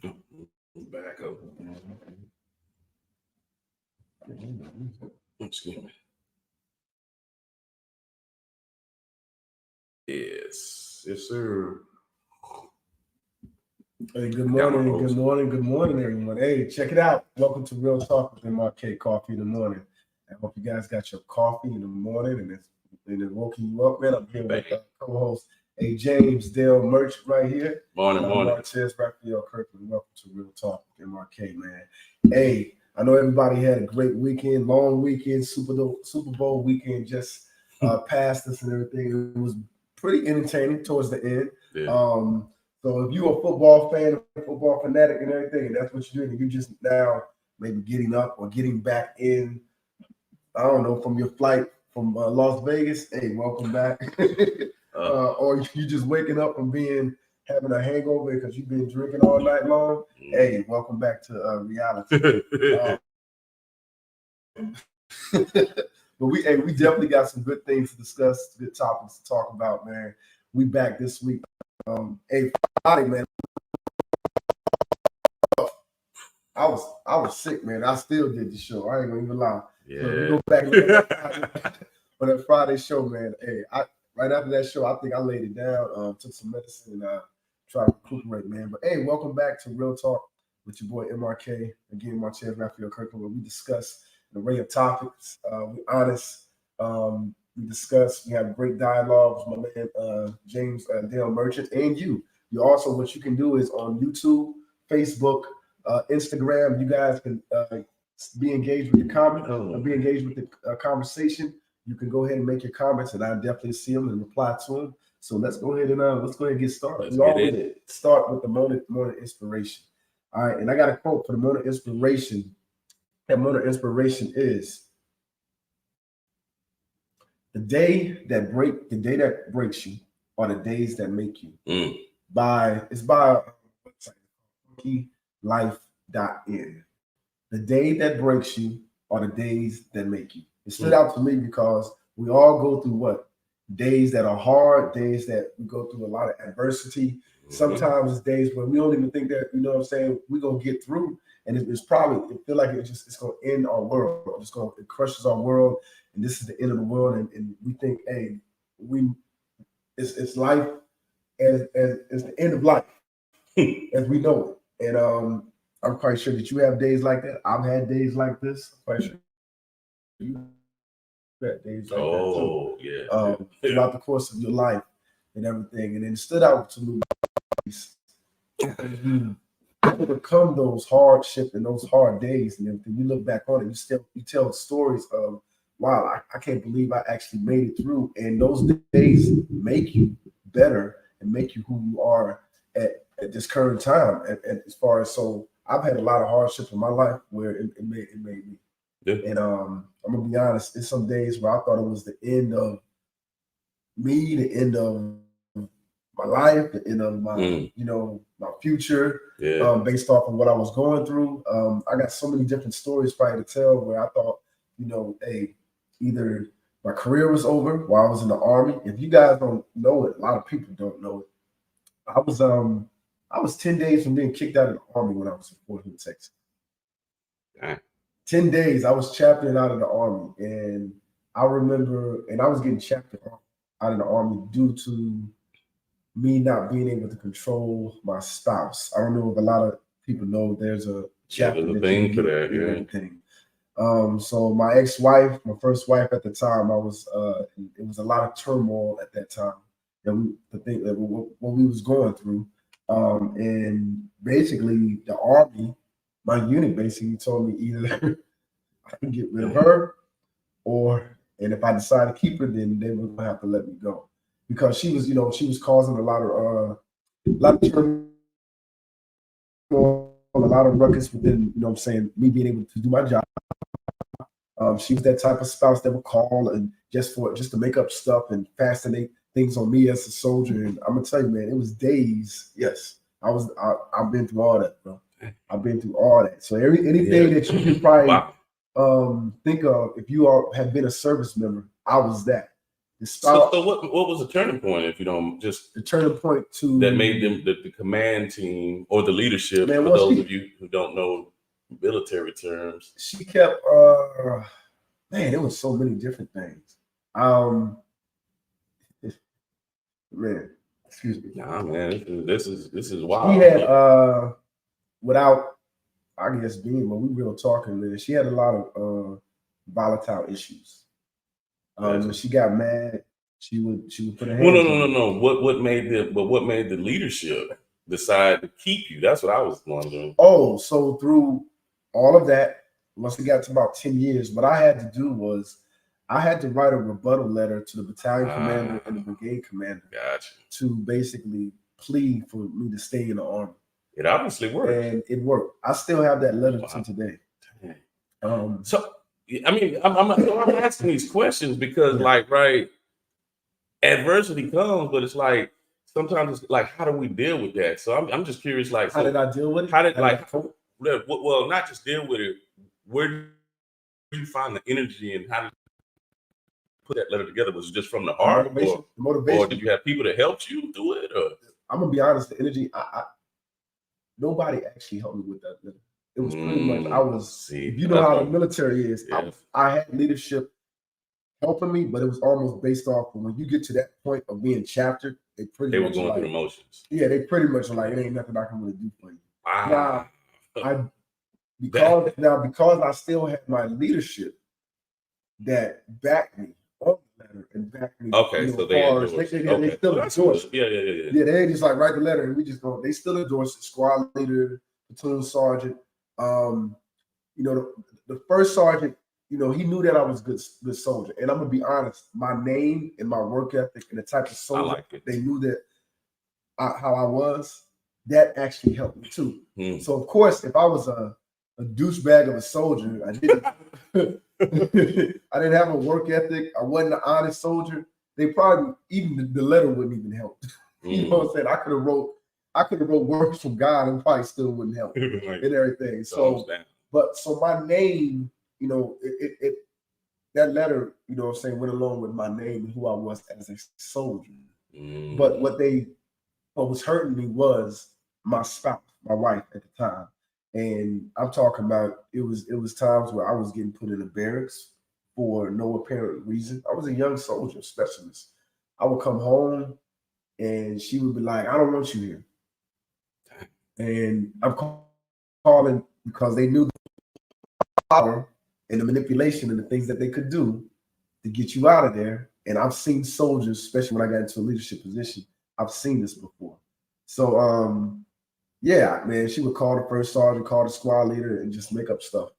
Back up. Excuse me. Yes, sir. Hey, good morning, everyone. Hey, check it out. Welcome to Real Talk with MRK Coffee in the morning. I hope you guys got your coffee in the morning and it's woken you up, man. I'm here with co-host James Dale Merchant right here. Morning. Martez Raphael Kirkland. Welcome to Real Talk with MRK, man. Hey, I know everybody had a great weekend, long weekend, Super Bowl weekend just passed us and everything. It was pretty entertaining towards the end. Yeah. So if you're a football fan, a football fanatic and everything, and that's what you're doing, and you're just now maybe getting up or getting back in, I don't know, from your flight from Las Vegas, hey, welcome back. Or you just waking up from having a hangover because you've been drinking all night long, hey, welcome back to reality. But we definitely got some good things to discuss, good topics to talk about, man. We back this week. Hey, Friday, man. I was sick, man. I still did the show. I ain't gonna even lie. Yeah. So if you go back on that Friday show, man. Hey, right after that show, I think I laid it down, took some medicine, and tried to recuperate, man. But hey, welcome back to Real Talk with your boy MRK. Again, Martez Raphael Kirkland, where we discuss an array of topics. We're honest. We discuss. We have great dialogue with my man James Dale Merchant and you. You also, what you can do is on YouTube, Facebook, Instagram. You guys can be engaged with the comment, be engaged with the conversation. You can go ahead and make your comments, and I definitely see them and reply to them. So let's go ahead and get started. We always start with the morning inspiration. All right, and I got a quote for the morning inspiration. That morning inspiration is: the day that breaks you are the days that make you. By life.in. The day that breaks you are the days that make you. It stood out to me because we all go through what? Days that are hard, days that we go through a lot of adversity. Sometimes it's days where we don't even think that, you know what I'm saying, we're gonna get through. And it's probably, it feel like it's gonna end our world. It crushes our world, and this is the end of the world. And we think, hey, it's life as it's the end of life as we know it. And I'm quite sure that you have days like that. I've had days like this. I'm quite sure you had days like that too. Yeah. Throughout the course of your life and everything. And it stood out to me as you overcome those hardships and those hard days and everything. You look back on it, you tell stories of, wow, I can't believe I actually made it through. And those days make you better and make you who you are at this current time. And as far as, so I've had a lot of hardships in my life where it made me. Yeah. And I'm gonna be honest, it's some days where I thought it was the end of me, the end of my life, the end of my, my future, based off of what I was going through. I got so many different stories probably to tell where I thought, hey, either my career was over while I was in the Army. If you guys don't know it, a lot of people don't know it. I was 10 days from being kicked out of the Army when I was in Fort Hood, Texas. 10 days, I was chaplain out of the Army. And I remember, and I was getting chaplain out of the Army due to me not being able to control my spouse. I don't know if a lot of people know there's a chaplain thing for that. So my ex-wife, my first wife at the time, it was a lot of turmoil at that time. And what we was going through. And basically the Army, my unit basically told me either I can get rid of her, and if I decide to keep her, then they were gonna have to let me go. Because she was causing a lot of turmoil, a lot of ruckus within, me being able to do my job. She was that type of spouse that would call and just to make up stuff and fascinate things on me as a soldier. And I'm gonna tell you, man, it was days. Yes, I've been through all that, bro. I've been through all that. So anything that you can probably think of, if you have been a service member, I was that. So what was the turning point, if you don't just the turning point to that made them the command team or the leadership, man, for those of you who don't know military terms? She kept man, there was so many different things. Man, excuse me. Nah, man, this is wild. She had without I guess being when we were talking, man, she had a lot of volatile issues. When she got mad, she would put her hands. No. What made the leadership decide to keep you? That's what I was wondering. Oh, so through all of that, once it got to about 10 years, what I had to do was I had to write a rebuttal letter to the battalion commander and the brigade commander. Gotcha. To basically plead for me to stay in the Army. It obviously worked. And it worked. I still have that letter to today. So I mean, I'm asking these questions because, like, right, adversity comes, but it's like sometimes it's like, how do we deal with that? So I'm just curious, like, how did I deal with it? How did well, not just deal with it. Where did you find the energy, and how did you put that letter together? Was it just from the heart, or did you have people that helped you do it? Or I'm gonna be honest, the energy, nobody actually helped me with that letter. It was pretty much I was. If you know how the military is, I had leadership helping me, but it was almost based off of when you get to that point of being chaptered, they were going through emotions. Yeah, they pretty much were like, it ain't nothing I can really do for you. Wow. Now, because I still had my leadership that backed me on the letter and backed me. Okay, so they still endorse it. Yeah. They just like write the letter and we just go. They still endorse it. Squad leader, platoon sergeant. The first sergeant, he knew that I was good soldier. And I'm gonna be honest, my name and my work ethic and the type of soldier they knew that how I was, that actually helped me too. So of course, if I was a douchebag of a soldier, I didn't have a work ethic, I wasn't an honest soldier, they probably even the letter wouldn't even help. You know what I'm saying? I could have wrote words from God and probably still wouldn't help and everything. So my name, that letter, went along with my name and who I was as a soldier. But what was hurting me was my spouse, my wife at the time. And I'm talking about it was times where I was getting put in a barracks for no apparent reason. I was a young soldier specialist. I would come home and she would be like, I don't want you here. And I'm calling because they knew the power and the manipulation and the things that they could do to get you out of there. And I've seen soldiers, especially when I got into a leadership position, I've seen this before. So, yeah, man, she would call the first sergeant, call the squad leader, and just make up stuff.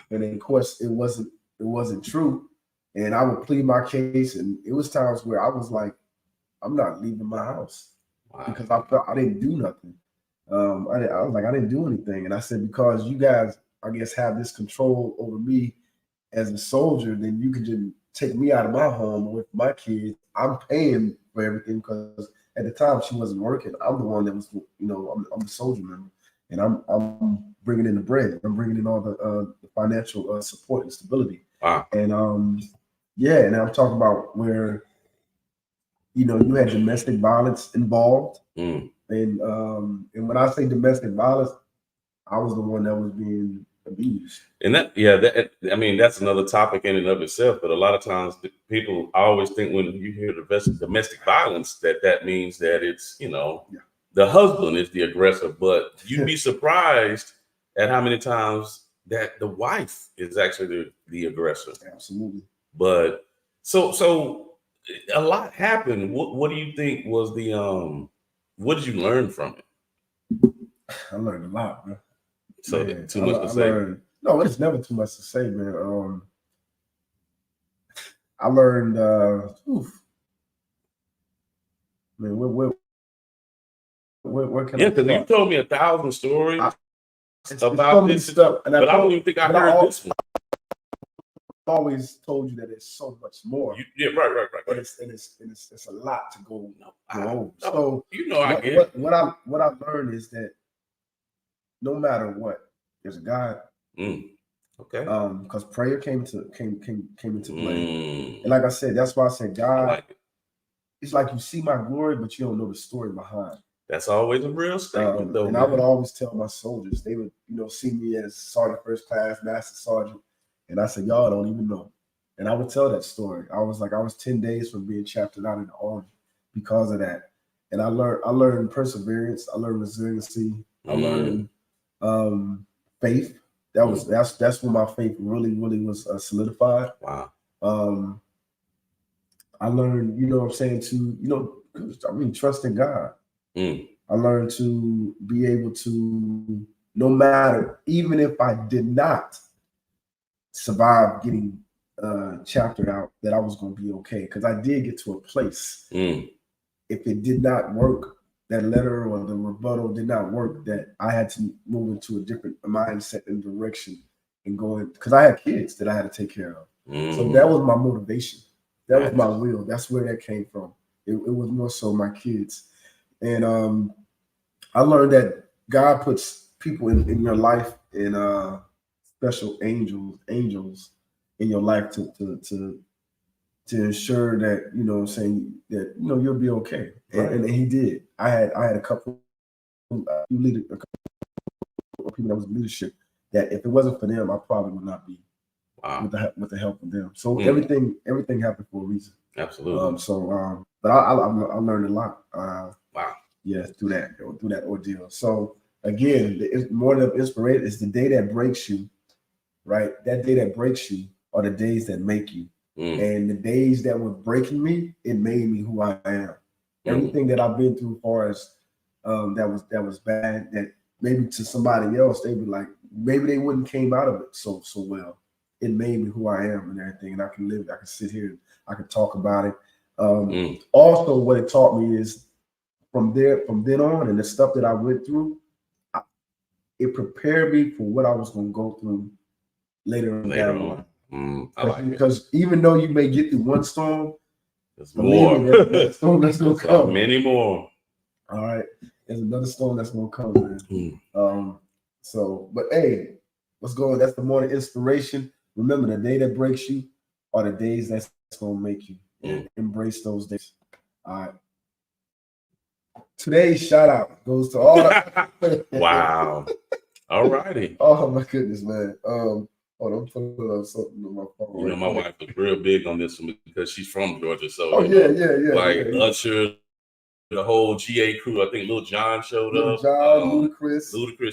And then, of course, it wasn't true. And I would plead my case, and it was times where I was like, I'm not leaving my house because I felt I didn't do nothing. I was like, I didn't do anything. And I said, because you guys, I guess, have this control over me as a soldier, then you can just take me out of my home with my kids. I'm paying for everything because at the time she wasn't working. I'm the one that was, I'm the soldier member, and I'm bringing in the bread. I'm bringing in all the financial support and stability. Wow. And and I'm talking about where, you had domestic violence involved. And when I say domestic violence, I was the one that was being abused. And that's another topic in and of itself. But a lot of times people always think when you hear domestic violence, that means that it's, the husband is the aggressor. But you'd be surprised at how many times that the wife is actually the aggressor. Absolutely. But so a lot happened. What do you think was what did you learn from it? I learned a lot, bro. So too much to say. No, it's never too much to say, man. I learned man, where can because you told me 1,000 stories about this stuff, but I don't even think I heard this one. I've always told you that there's so much more. Right. But it's a lot to go over. So I get it. What I learned is that no matter what, there's a God. Okay. Because prayer came into play. Mm. And like I said, that's why I said, I God, like it. it's like you see my glory, but you don't know the story behind. That's always a real statement, though. And man. I would always tell my soldiers, they would, see me as Sergeant First Class, Master Sergeant. And I said, y'all don't even know. And I would tell that story. I was 10 days from being chaptered out in the army because of that. And I learned perseverance, I learned resiliency, I learned faith. That's when my faith really was solidified. Wow. I learned, trust in God. I learned to be able to, no matter, even if I did not survive getting chaptered out, that I was going to be okay. Because I did get to a place. If it did not work, that letter or the rebuttal did not work, that I had to move into a different mindset and direction and going, because I had kids that I had to take care of. So that was my motivation. That was my will. That's where that came from. It was more so my kids. And I learned that God puts people in your life, in special angels in your life to ensure that, that you'll be okay. And he did. I had a couple of people that was in leadership that if it wasn't for them, I probably would not be with the help of them. So everything happened for a reason. Absolutely. But I learned a lot. Wow. Yeah, through that ordeal. So again, more than inspiration is the day that breaks you, right? That day that breaks you are the days that make you. And the days that were breaking me, it made me who I am. Everything that I've been through, as far as that was bad, that maybe to somebody else they'd be like, maybe they wouldn't came out of it so well. It made me who I am and everything, and I can sit here, I can talk about it. Also, what it taught me is from then on, and the stuff that I went through, it prepared me for what I was going to go through later on. Because even though you may get through one storm, there's more. There's storm that's going to come. Many more. All right, there's another storm that's going to come, man. But hey, let's go. That's the morning inspiration. Remember, the day that breaks you are the days that's going to make you. And embrace those days. All right. Today's shout out goes to all the wow. All righty. Oh my goodness, man. I'm putting up something on my phone. My wife was real big on this one because she's from Georgia. So yeah. Usher, the whole GA crew. I think Lil Jon showed up. Ludacris.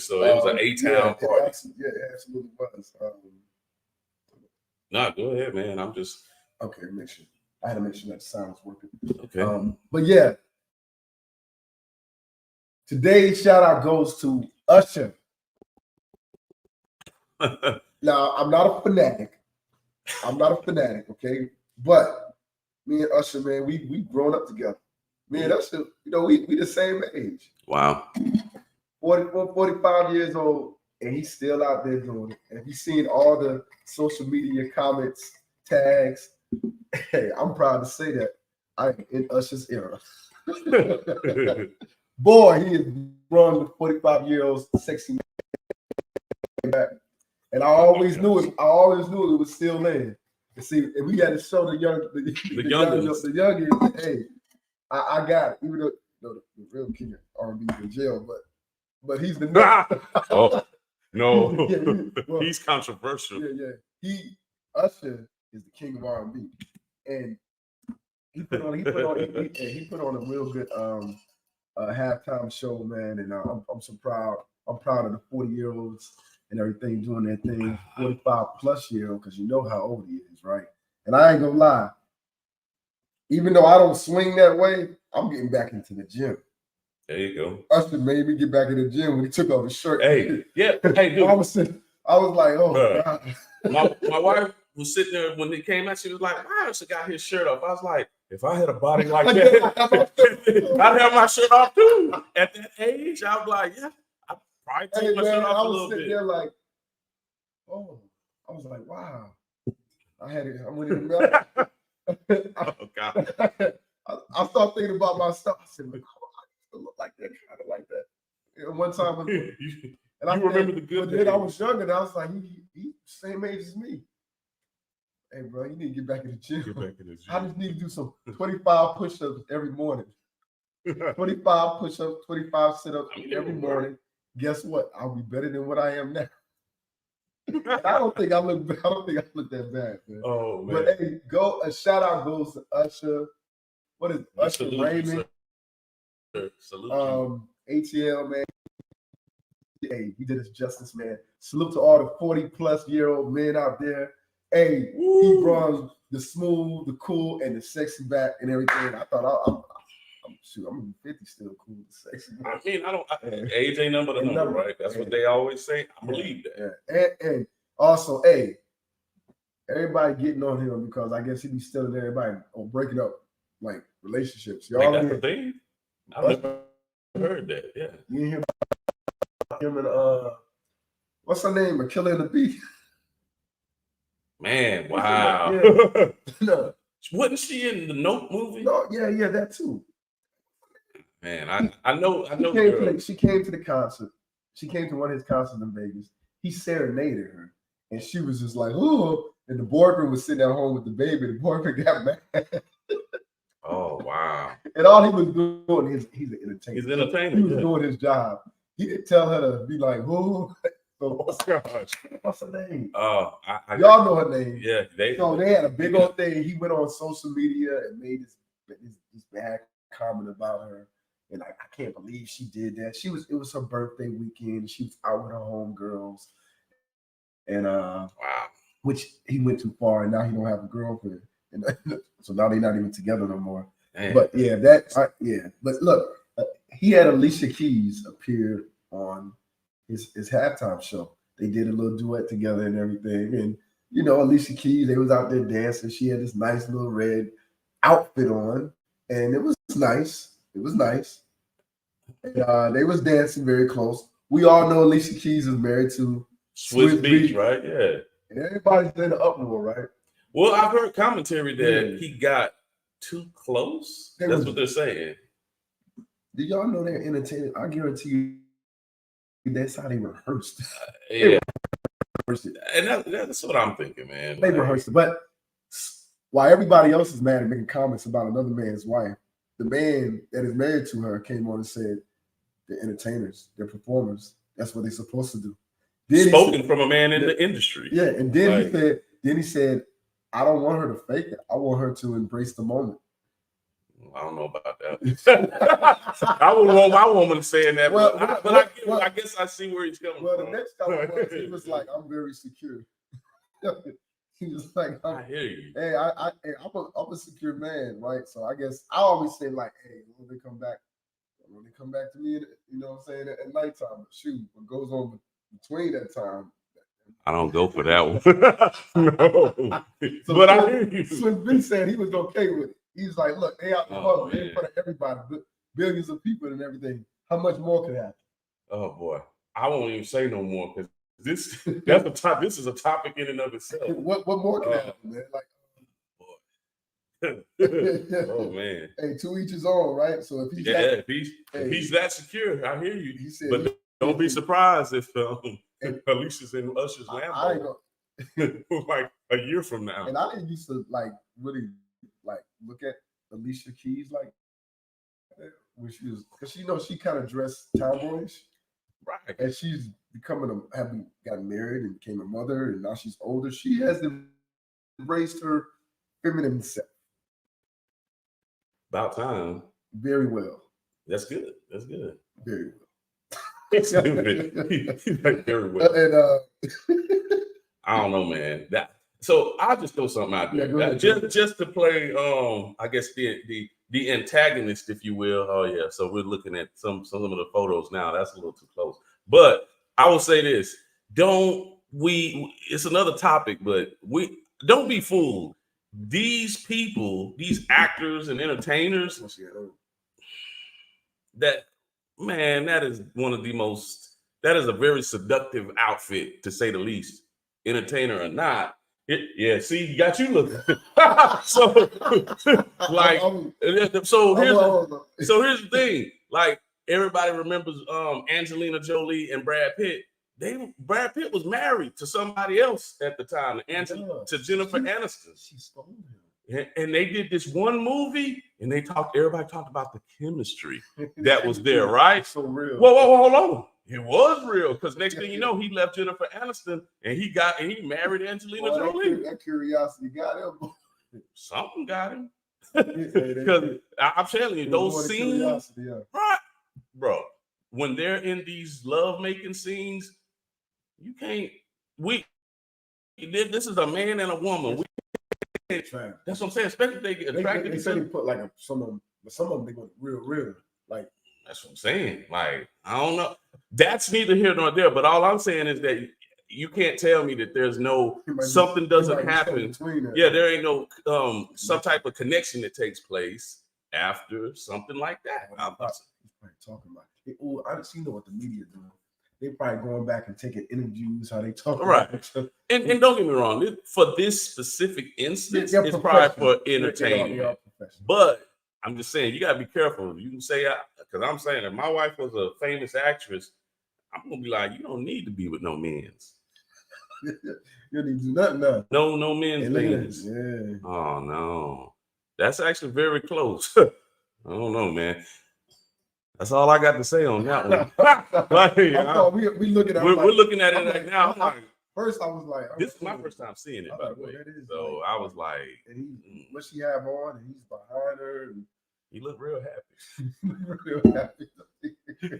So it was an A-Town party. It absolutely was. Nah, go ahead, man. I'm just okay. I had to make sure that the sound was working. Okay. But yeah. Today's shout out goes to Usher. Now, I'm not a fanatic, okay? But me and Usher, man, we grown up together. Me and Usher, we the same age. Wow. 44, 45 years old, and he's still out there doing it. And if you've seen all the social media comments, tags, hey, I'm proud to say that I'm in Usher's era. Boy, he is growing the 45-year-old sexy man back. And I always knew it was still there. And see, if we had to show the youngins, hey, I got it. Even though the real king of R&B is in jail, but he's the next. Oh no, he's controversial. Yeah. Usher is the king of R&B, and he put on a real good halftime show, man. And I'm so proud. I'm proud of the 40-year-olds and everything doing their thing. 45-plus-year-old, because you know how old he is, right? And I ain't gonna lie. Even though I don't swing that way, I'm getting back into the gym. There you go. Usher made me get back in the gym when he took off his shirt. Hey, dude. I was like, oh, God. My wife was sitting there when he came out. She was like, why Usher got his shirt off? I was like, if I had a body like that, I'd have my shirt off too. At that age, I was like, yeah, I'd probably take my shirt off a little bit. There like, oh, I was like, wow. I went in the middle. Oh, God. I started thinking about my stuff. I said, like, oh, I used to look like that, kind of like that. And one time, And you remember the good days. days. Then I was younger, and I was like, he same age as me. Hey, bro, you need to get back in the gym. I just need to do some 25 push-ups every morning. 25 push-ups, 25 sit-ups every morning. Guess what? I'll be better than what I am now. I don't think I look that bad, man. Oh man. But hey, a shout out goes to Usher. What is Usher Raymond? Salute you. ATL, man. Hey, he did his justice, man. Salute to all the 40-plus-year-old men out there. Hey, he brought the smooth, the cool, and the sexy back and everything. I thought I'm 50 still cool, sexy. I mean, age ain't number the number, right? That's what they always say. I believe that. Yeah. And also, hey, everybody getting on him because I guess he be stealing everybody or breaking up like relationships. Y'all that's the thing. I've never heard that. Yeah. You didn't hear about him and what's her name? A Killer in the Beat. Man, wow. Yeah. No. Wasn't she in the Nope movie? No, yeah, that too. Man, I know. She came to the concert. She came to one of his concerts in Vegas. He serenaded her, and she was just like, "Oh!" And the boyfriend was sitting at home with the baby. The boyfriend got mad. Oh wow! And all he was doing he's an entertainer. He's an entertainer. He was doing his job. He didn't tell her to be like, "Who?" So, oh gosh, what's her name? Oh, y'all know her name. Yeah, they had a big old thing. He went on social media and made this bad comment about her. And I can't believe she did that. It was her birthday weekend. She was out with her homegirls. And wow. Which he went too far, and now he don't have a girlfriend. And so now they're not even together no more. Man. But yeah, But look, he had Alicia Keys appear on his halftime show. They did a little duet together and everything. And you know, Alicia Keys, they was out there dancing. She had this nice little red outfit on, and it was nice. It was nice. And, they was dancing very close. We all know Alicia Keys is married to Swiss Beach, right? Yeah. And everybody's in the uproar, right? Well, I've heard commentary that he got too close. That's what they're saying. Do y'all know they're entertaining? I guarantee you that's how they rehearsed. Yeah. And that's what I'm thinking, man. They rehearsed it. But while everybody else is mad and making comments about another man's wife, the man that is married to her came on and said, they're entertainers, they're performers. That's what they're supposed to do. Then spoken from a man in the industry. Yeah, and then he said, I don't want her to fake it. I want her to embrace the moment. I don't know about that. I wouldn't want my woman saying that, but I guess I see where he's coming from. Well, the next couple months, he was like, I'm very secure. He was like, I hear you. Hey, I'm a secure man, right? So I guess I always say like, hey, when they come back to me, you know what I'm saying, at nighttime. But shoot, what goes on between that time? I don't go for that one. No. So but I hear you. Swiss B said he was okay with it. He's like, look, they out the public, in front of everybody, billions of people and everything. How much more could happen? Oh boy, I won't even say no more because this is a topic in and of itself. What more can happen, man? Like, oh man. Hey, to each his own, right? So if he's that secure, I hear you. He said, but don't be surprised if Alicia's in Usher's Lambo like a year from now. And I didn't used to like really like look at Alicia Keys like that, when she was, because you know she kind of dressed tomboyish, right? And she's having gotten married and became a mother, and now she's older. She has embraced her feminine self. About time. Very well. That's good. That's good. Very well. Very well. And I don't know, man. So I'll just throw something out there. Just to play I guess the antagonist, if you will. Oh yeah. So we're looking at some of the photos now. That's a little too close. But I will say this. It's another topic, but we don't be fooled. These people, these actors and entertainers, that is that is a very seductive outfit, to say the least. Entertainer or not. See, got you looking. So here's the thing. Like, everybody remembers Angelina Jolie and Brad Pitt. Brad Pitt was married to somebody else at the time, to Jennifer Aniston. She stole him. And they did this one movie, and everybody talked about the chemistry that was there, right? It's so real. Whoa, hold on. It was real, because next thing you know, he left Jennifer Aniston and he married Angelina Jolie. That curiosity got him. Something got him. Because I'm telling you, those scenes, right, bro, when they're in these love-making scenes, you can't, this is a man and a woman. That's what I'm saying. Especially if they get attracted. They said he put like some of them they go real. Like, that's what I'm saying. Like, I don't know. That's neither here nor there. But all I'm saying is that you can't tell me that there's something doesn't happen. Yeah, there ain't no some type of connection that takes place after something like that. He's probably talking about it. Oh, I just know what the media doing. They probably going back and taking interviews, how they talk about it. And don't get me wrong, for this specific instance, it's probably for entertainment. But I'm just saying, you gotta be careful. You can say, because I'm saying if my wife was a famous actress, I'm gonna be like, you don't need to be with no men's. You don't need to do nothing now. No men's business. Yeah. Oh no. That's actually very close. I don't know, man. That's all I got to say on that one. We're looking at it right now. First, I was like, this is my first time seeing it, by the way. So I was like, what she have on, and he's behind her. And he looked real happy.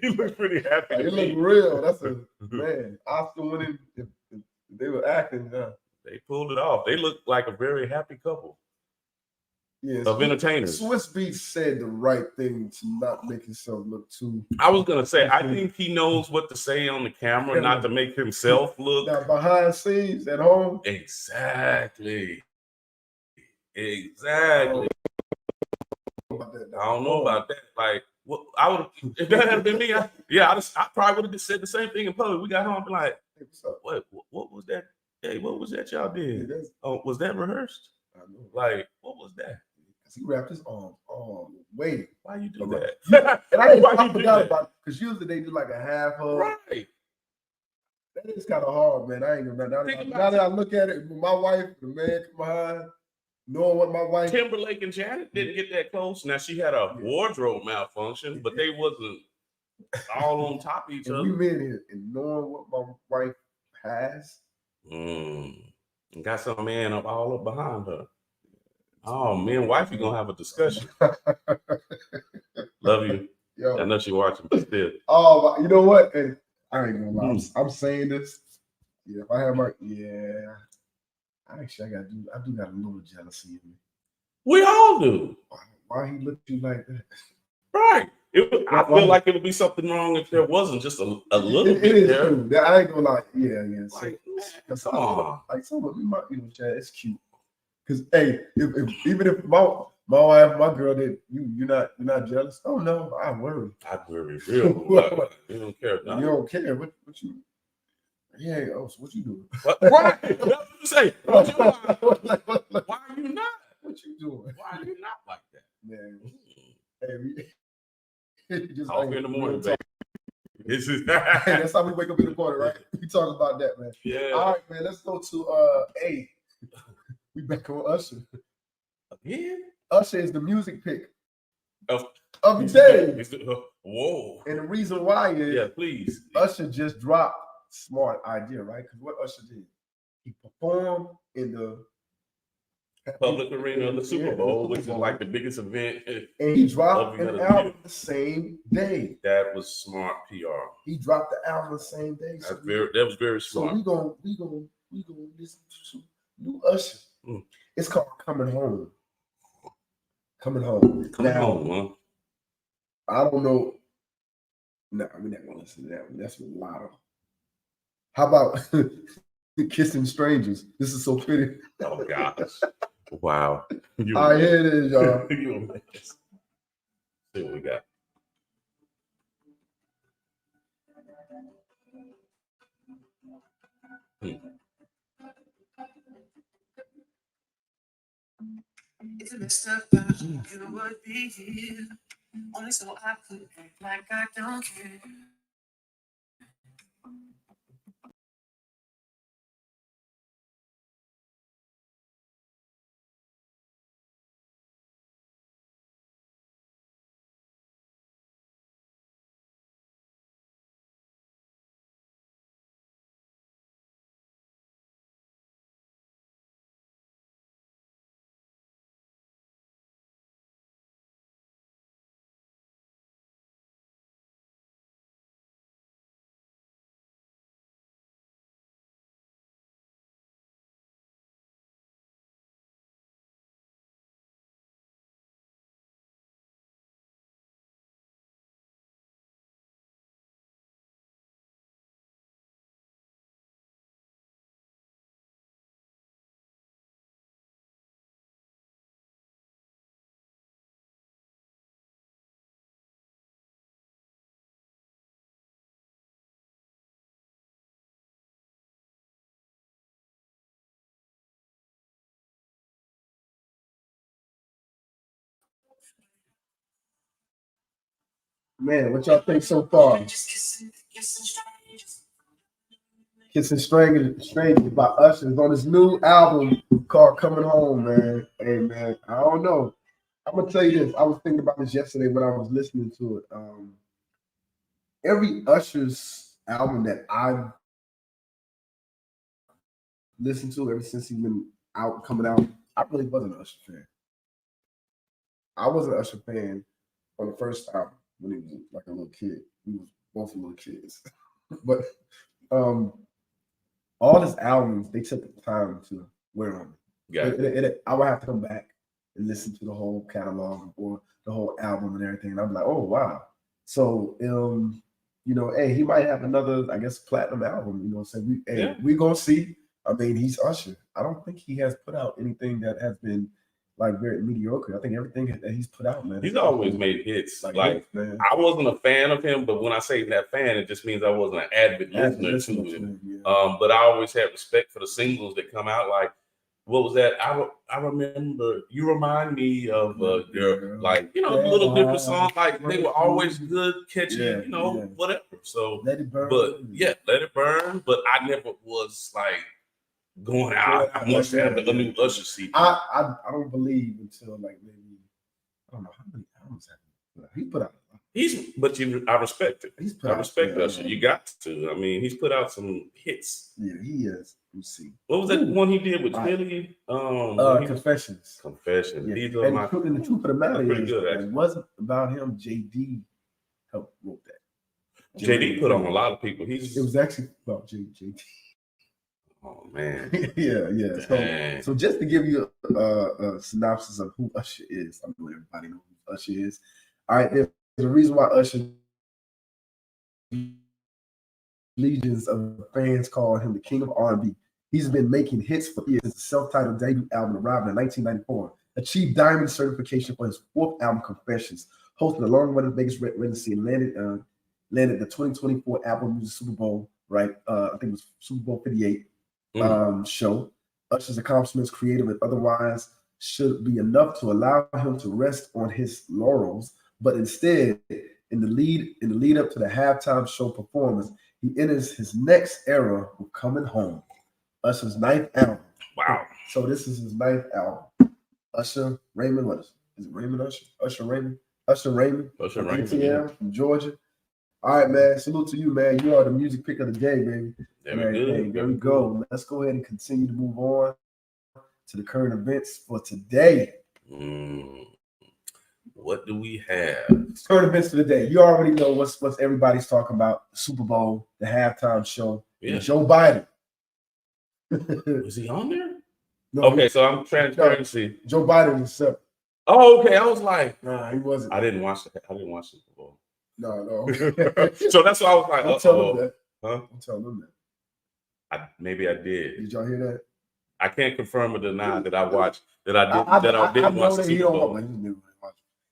He looked pretty happy. It looked real. That's a man. Oscar winning. If they were acting, they pulled it off. They looked like a very happy couple. Yes, of entertainers. Swiss Beats said the right thing to not make himself look too. I was gonna say, I think he knows what to say on the camera, not to make himself look. Now behind scenes at home. Exactly. I don't know about that. Like, I would, if that had been me, I probably would have said the same thing in public. We got home and be like, hey, what was that? Hey, what was that y'all did? Was that rehearsed? I know. Like, what was that? He wrapped his arms. Oh, wait. Why you do that? And I forgot about it, because usually they do like a half hug. Right. That is kind of hard, man. I ain't gonna. Now that I look at it, my wife, the man come behind, knowing what my wife. Timberlake and Janet didn't get that close. Now she had a wardrobe malfunction, but they wasn't all on top of each other. We men here and knowing what my wife has. And got some man all up behind her. Oh, me and wifey gonna have a discussion. Love you. Yo. I know she watching, but still. Oh, you know what? And I ain't gonna lie. I'm saying this. Yeah, if I have my actually I do got a little jealousy in me. We all do. Why he looked at you like that? Right. I feel like it would be something wrong if there wasn't just a little bit is there. True. I ain't gonna lie. Yeah. Like, come on. Like some of them, Chad, it's cute. Because hey, even if my wife, my girl, that you're not jealous. Oh no, I worry. I worry real. You don't care. You don't care. What you? Yeah. Oh, so what you doing? Right. That's what you say. Why are you not? What you doing? Why are you not like that, man? Hey, just off in the morning, baby. That's how we wake up in the morning, right? We talk about that, man. Yeah. All right, man. Let's go to A. We back on Usher. Again? Usher is the music pick of the day. Whoa. And the reason why is please. Usher just dropped Smart Idea, right? Because what Usher did, he performed in the public arena of the Super Bowl, which is like the biggest event. And he dropped an album the same day. That was smart PR. He dropped the album the same day. That was very smart. So we gonna listen to new Usher. It's called Coming Home. Coming Home. Coming Home, huh? I don't know. No, we're not gonna listen to that one. That's a lot of. How about Kissing Strangers? This is so pretty. Oh gosh. Wow. All right, here it is, y'all. See what we got. It's messed up, but you would be here. Only so I could act like I don't care. Man, what y'all think so far? Kissing Strangers by Usher is on his new album called Coming Home, man. Hey, man, I don't know. I'm gonna tell you this. I was thinking about this yesterday when I was listening to it. Every Usher's album that I've listened to ever since he's been out coming out, I really wasn't an Usher fan. I was an Usher fan on the first album when he was like a little kid. We was both little kids, but all his albums they took the time to wear on me. Yeah. I would have to come back and listen to the whole catalog or the whole album and everything. And I'm like, oh wow. So hey, he might have another, I guess, platinum album. You know, so we gonna see. I mean, he's Usher. I don't think he has put out anything that has been like very mediocre. I think everything that he's put out, man. He's always made hits. Like man. I wasn't a fan of him, but when I say that fan, it just means I wasn't an avid listener to him. Yeah. But I always had respect for the singles that come out. Like, what was that? I remember. You remind me of like little different songs. Like they were always good, catchy, whatever. So, Let It Burn. But Let It Burn. But I never was like going out. I must have a new Usher CD. I don't believe until like maybe I don't know how many albums he put out. I respect it. I respect Usher. You got to. I mean, he's put out some hits. Yeah, he has. Let's see. What was that one he did with Philly? Confessions. Confessions. Yeah. These are the truth of the matter is, it wasn't about him. JD helped wrote that. JD put on a lot of people. It was actually about JD. Oh man. yeah. So just to give you a synopsis of who Usher is, I know everybody knows who Usher is. All right, there's a reason why Usher legions of fans call him the king of R&B. He's been making hits for years. His self-titled debut album arrived in 1994, achieved diamond certification for his fourth album, Confessions, hosted a long-running Vegas residency, and landed the 2024 Apple Music Super Bowl. Right, I think it was Super Bowl 58 show. Usher's accomplishments, creative and otherwise, should be enough to allow him to rest on his laurels, but instead, in the lead up to the halftime show performance, he enters his next era with Coming Home, Usher's ninth album. Wow! So this is his ninth album. Usher Raymond, what is it? Raymond Usher? Usher Raymond from ATL from Georgia. All right, man. Salute to you, man. You are the music pick of the day, baby. There we go. Let's go ahead and continue to move on to the current events for today. What do we have? Current events for the day. You already know what's everybody's talking about. The Super Bowl, the halftime show. Yeah. Joe Biden. Was he on there? No, okay, so I'm transparency. Joe Biden was separate. Oh, okay. I was like, nah, he wasn't. I didn't watch Super Bowl. No. So that's why I was like, don't tell them that. Huh? Don't tell them that. Maybe I did. Did y'all hear that? I can't confirm or deny that I watched that I didn't watch the Super Bowl.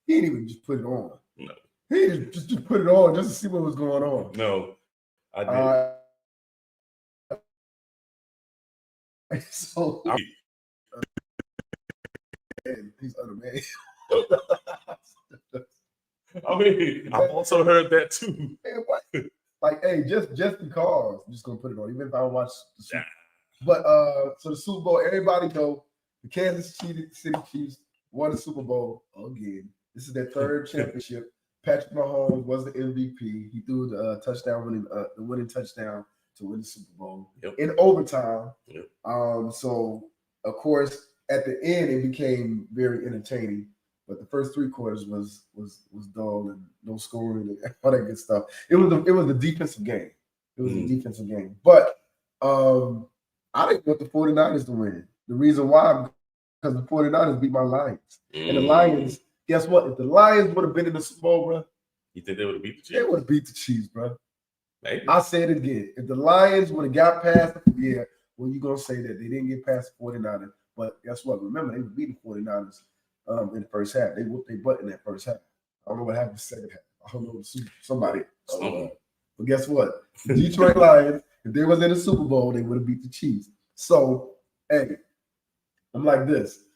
He didn't even just put it on. No. He just put it on just to see what was going on. No, I did. So he's unamazing. I mean, I've also heard that too. Man, what? Like, hey, just because I'm just gonna put it on, even if I don't watch the Super Bowl. But so the Super Bowl, everybody know the Kansas City Chiefs won the Super Bowl again. This is their third championship. Patrick Mahomes was the MVP. He threw the the winning touchdown to win the Super Bowl in overtime. Yep. So of course, at the end, it became very entertaining. But the first three quarters was dull and no scoring and all that good stuff. It was the defensive game. It was a defensive game. But I didn't want the 49ers to win. The reason why, because the 49ers beat my Lions. And the Lions, guess what? If the Lions would have been in the Super Bowl, bro, you think they would have beat the Chiefs? they would have beat the Chiefs, bro. Maybe. I said it again. If the Lions would have got past, well, you're going to say that they didn't get past the 49ers. But guess what? Remember, they would beat the 49ers. In the first half, they whooped their butt in that first half. I don't know what happened in the second half. I don't know somebody. But guess what? The Detroit Lions, if they was in the Super Bowl, they would have beat the Chiefs. So, hey, I'm like this.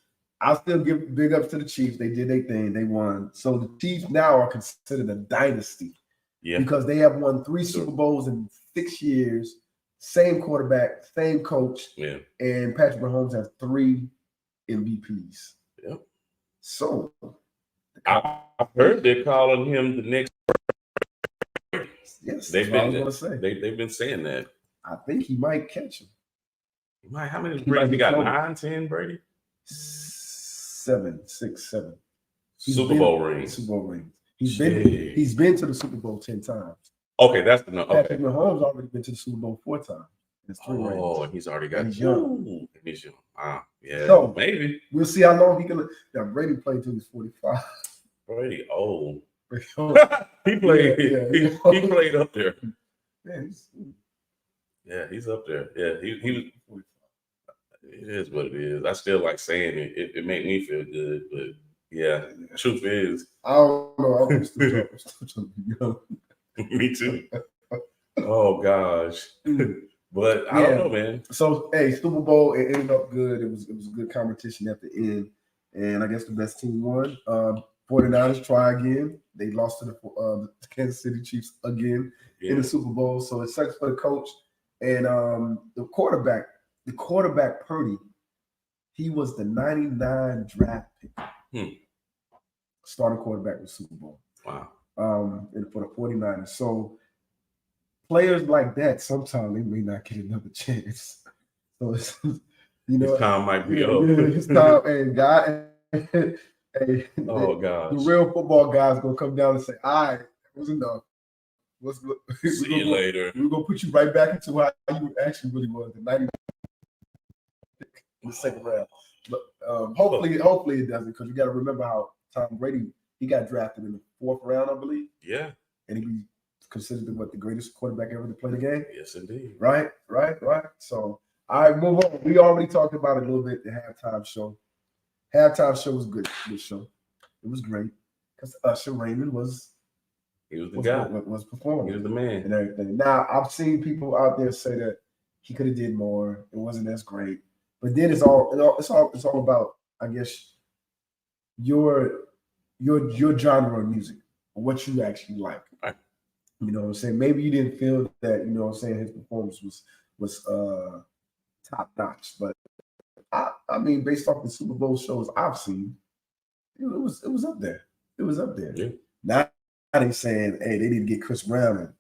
I still give big ups to the Chiefs. They did their thing. They won. So the Chiefs now are considered a dynasty because they have won 3 Super Bowls in 6 years. Same quarterback, same coach, and Patrick Mahomes has 3 MVPs. Yep. So I've heard they're calling him the next. Yes, they've been saying that. I think he might catch him. He might. How many Brady? He got 9, 10 Brady. 7, 6, 7. Super Bowl rings. Super Bowl rings. He's been to the Super Bowl 10 times. Okay, that's the number. Patrick Mahomes already been to the Super Bowl 4 times. And he's already got 2. He's young. Yeah, so maybe we'll see how long he can. Now Brady played till he's 45. Brady old. He played. He played up there. Yeah, he's up there. Yeah, he was. It is what it is. I still like saying it. It made me feel good, but yeah, truth is, I don't know. I'm still trying to be young. Me too. Oh gosh. But I don't know, man. So hey, Super Bowl, it ended up good. It was a good competition at the end. And I guess the best team won. 49ers try again. They lost to the Kansas City Chiefs again in the Super Bowl. So it sucks for the coach. And the quarterback Purdy, he was the 99 draft pick. Starting quarterback with Super Bowl. Wow. And for the 49ers. So players like that, sometimes they may not get another chance. So it's, his time might be up. His time, and God, the real football guys gonna come down and say, "All right, it was enough. See you later. We're gonna put you right back into how you actually really was the 90 in the second round." But hopefully it doesn't, because you got to remember how Tom Brady, he got drafted in the 4th round, I believe. Yeah. And he considered the greatest quarterback ever to play the game. Yes, indeed. Right. So I move on. We already talked about it a little bit. The halftime show. Halftime show was good. Good show. It was great because Usher Raymond was the guy. Was performing. He was the man and everything. Now I've seen people out there say that he could have did more. It wasn't as great. But then it's all about, I guess, your genre of music, or what you actually like. Right. You know what I'm saying? Maybe you didn't feel that, you know what I'm saying, his performance was top notch. But I mean, based off the Super Bowl shows I've seen, it was up there. It was up there. Yeah. Now they're saying, hey, they need to get Chris Brown in.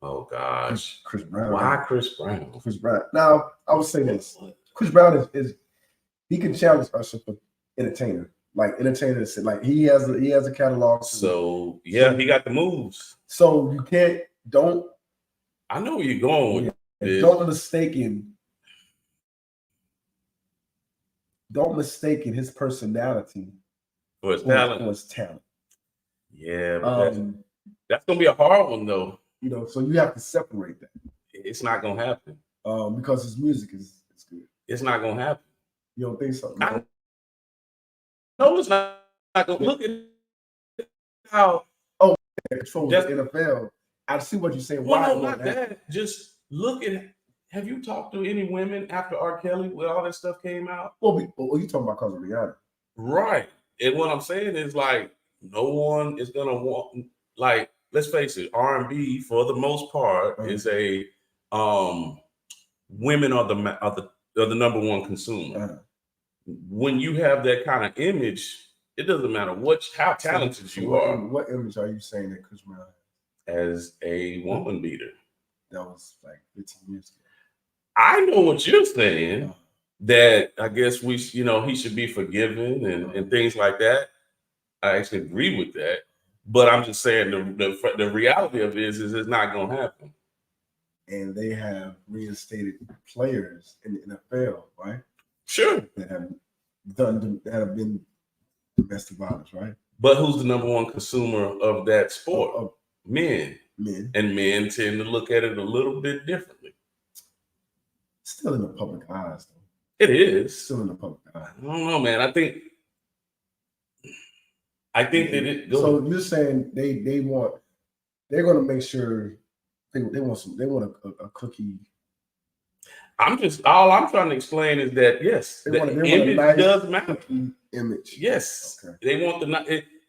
Oh gosh. Chris Brown. Why Chris Brown? Chris Brown. Now, I would say this. Chris Brown is he can challenge Usher for entertainer. Like entertainer, like he has a catalog. So yeah, he got the moves. So you don't. I know where you're going with this. Don't mistake his personality for his talent. For his talent. Yeah, but that's gonna be a hard one though. You know, so you have to separate that. It's not gonna happen. Because his music is good. It's not gonna happen. You don't think so? No, it's not gonna. Look at how controls the NFL. I see what you're saying. Well, no, not that. Just look at. Have you talked to any women after R. Kelly when all that stuff came out? Well, you talking about because of Rihanna, right? And what I'm saying is, like, no one is gonna want, like, let's face it, R&B for the most part is a women are the number one consumer. When you have that kind of image, it doesn't matter how talented you are. What image are you saying that Chris Brown as a woman beater? That was like 15 years ago. I know what you're saying. That I guess he should be forgiven and things like that. I actually agree with that. But I'm just saying the reality of it is it's not going to happen. And they have reinstated players in the NFL, right? Sure. That have been domestic violence, right? But who's the number one consumer of that sport? Men. And men tend to look at it a little bit differently. Still in the public eyes, though. It is. Still in the public eye. I don't know, man. I think that it goes. So you're saying they're going to make sure they want a cookie. All I'm trying to explain is that yes, the image does matter. Image. Yes. Okay. They want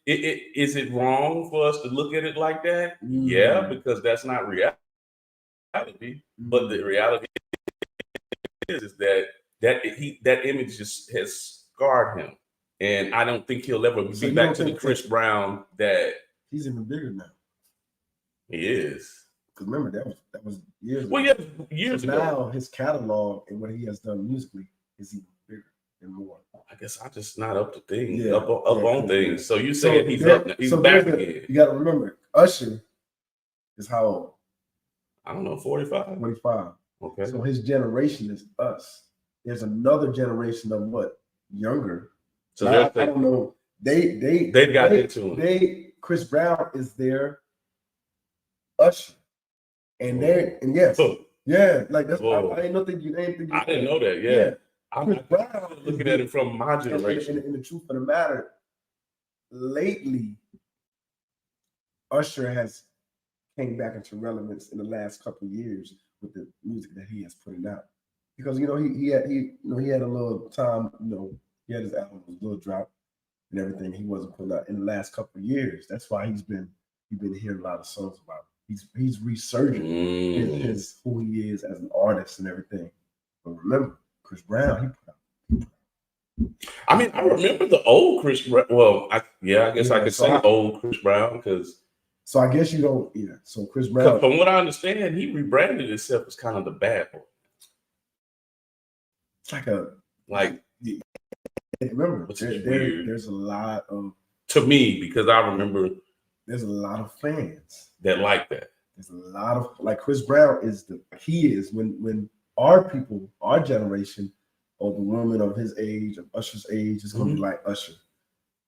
is it wrong for us to look at it like that? Yeah, because that's not reality. But the reality is that image just has scarred him. And I don't think he'll ever be back to the Chris Brown that he's even bigger now. He is. Because remember that was years ago. Well, yeah, years ago. Now his catalog and what he has done musically is even bigger and more. I guess I'm just not up to things, up on things. Yeah. So you saying he's back again? You got to remember, Usher is how old? I don't know, 45. 45. Okay. So his generation is us. There's another generation of what? Younger. So I don't know. They've got into him. Chris Brown is their Usher. And yes. Yeah, like that's I didn't know that I didn't know that, yeah. I'm looking at it from my generation. And the truth of the matter, lately, Usher has came back into relevance in the last couple of years with the music that he has put out. Because he had a little time, he had his album was a little drop and everything he wasn't putting out in the last couple of years. That's why he's been hearing a lot of songs about it. He's resurging his who he is as an artist and everything. But remember, Chris Brown, he put out. I mean, I remember the old Chris Brown. Well, I guess I could say old Chris Brown because. So I guess you don't. Yeah. So Chris Brown, from what I understand, he rebranded himself as kind of the bad boy. It's remember, there's a lot of. To me, because I remember. There's a lot of fans that like that. There's a lot of Chris Brown when our people, our generation, or the women of his age, of Usher's age, is going to be like Usher.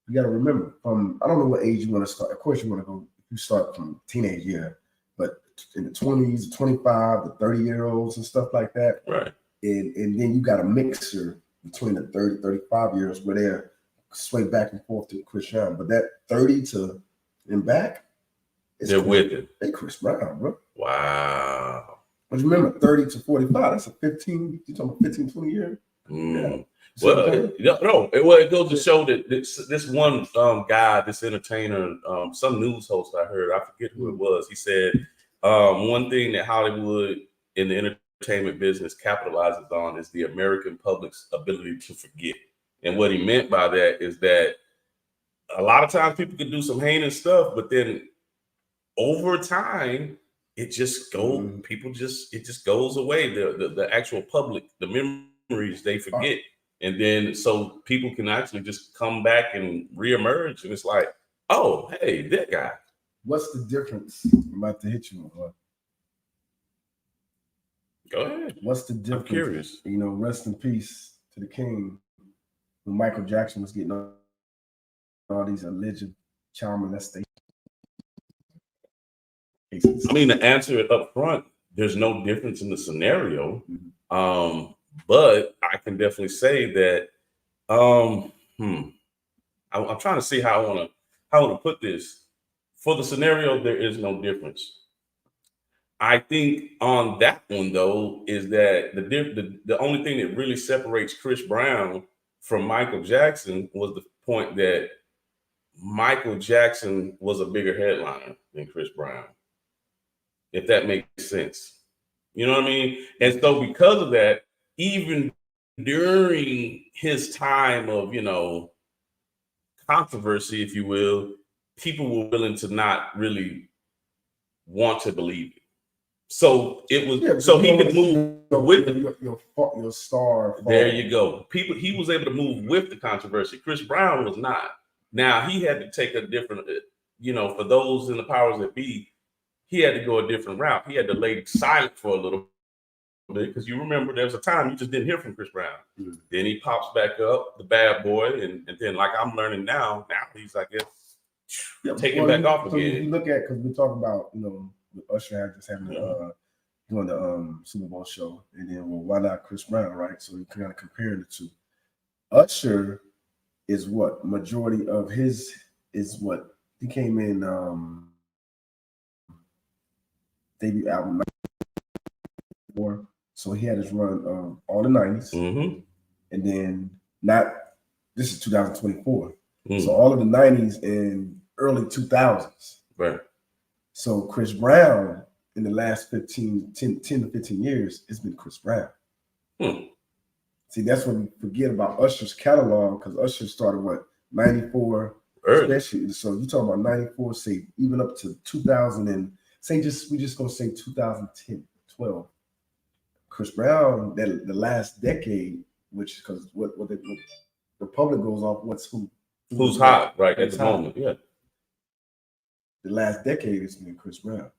You got to remember, I don't know what age you want to start. Of course, you want to go. You start from teenage year, but in the 20s, the 25, the 30-year-olds and stuff like that. Right. And then you got a mixer between the 30, 35 years where they're sway back and forth to Chris Brown, but that 30 to and back, they're with it. They Chris Brown, bro. Wow. But remember, 30 to 45, that's a 15, you're talking about 15, 20 years. Yeah. Well, it goes to show that this one guy, this entertainer, some news host I heard, I forget who it was, he said one thing that Hollywood in the entertainment business capitalizes on is the American public's ability to forget. And what he meant by that is that a lot of times people can do some heinous stuff, but then over time, it just goes. It just goes away. The actual public, the memories they forget, and then so people can actually just come back and reemerge, and it's like, oh, hey, that guy. What's the difference? I'm about to hit you. Go ahead. What's the difference? I'm curious. Rest in peace to the king. When Michael Jackson was getting all these alleged child molestation. I mean, to answer it up front, there's no difference in the scenario. But I can definitely say that I'm trying to see how I want to put this. For the scenario, there is no difference. I think on that one though is that the only thing that really separates Chris Brown from Michael Jackson was the point that Michael Jackson was a bigger headliner than Chris Brown, if that makes sense. You know what I mean? And so because of that, even during his time of, controversy, if you will, people were willing to not really want to believe it. So it was so he could move with your star. There you go. He was able to move with the controversy. Chris Brown was not. Now he had to take a different, for those in the powers that be, he had to go a different route. He had to lay silent for a little bit, because you remember there was a time you just didn't hear from Chris Brown. Mm-hmm. Then he pops back up, the bad boy, and then like I'm learning now he's, I guess, taking back off so again. You look at, because we talk about, Usher just having doing the Super Bowl show, and then why not Chris Brown, right? So you kind of comparing the two. Usher is what majority of his is what he came in debut album 94, so he had his run all the 90s, mm-hmm. and then this is 2024, so all of the 90s and early 2000s, right? So Chris Brown in the last 10 to 15 years, it's been Chris Brown. See, that's what we forget about Usher's catalog, because Usher started 94, especially. So you talk about 94, say even up to 2000, and we just gonna say 2010, 12. Chris Brown, the last decade, which because what the public goes off, who's hot right at the moment, yeah. The last decade has been Chris Brown.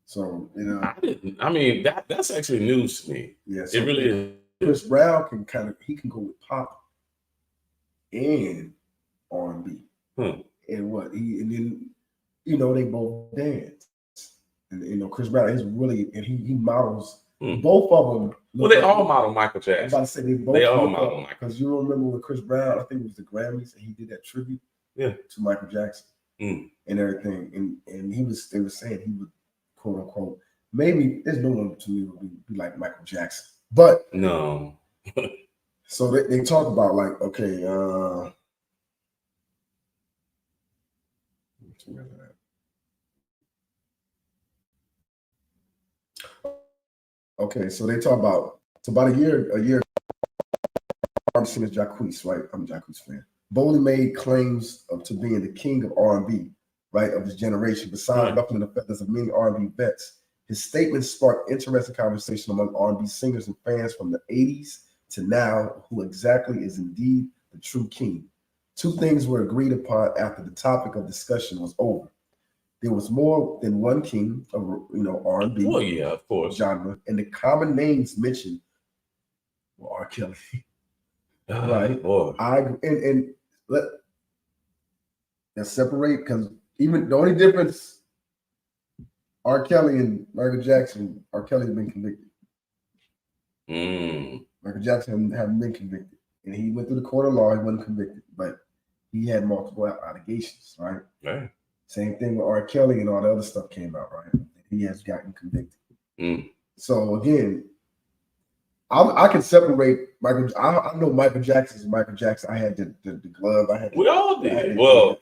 So that's actually news to me. Yeah, so it really is. Chris Brown can go with pop and R&B, and then they both dance, and Chris Brown is really, and he models both of them. Well, they all model Michael Jackson. I was about to say they all model Michael, because you remember when Chris Brown, I think it was the Grammys, and he did that tribute to Michael Jackson and everything, and they were saying he would, quote unquote, maybe there's no one to me would be like Michael Jackson, but no. So they talk about so they talk about about a year artist singer Jacquees, right? I'm a Jacquees fan. Boldly made claims to being the king of R&B, right, of his generation. Besides ruffling the feathers of many R&B vets, his statements sparked interesting conversation among R&B singers and fans from the 80s to now, who exactly is indeed the true king. Two things were agreed upon after the topic of discussion was over. There was more than one king of R&B, well, yeah, of course, genre, and the common names mentioned were R. Kelly. Right. Boy. Let's separate, because even the only difference, R. Kelly and Michael Jackson, R. Kelly's been convicted. Michael Jackson haven't been convicted, and he went through the court of law. He wasn't convicted, but he had multiple allegations, right? Right. Same thing with R. Kelly, and all the other stuff came out, right? He has gotten convicted. So again, I can separate Michael. I know Michael Jackson's Michael Jackson. I had the glove. We all did. Well,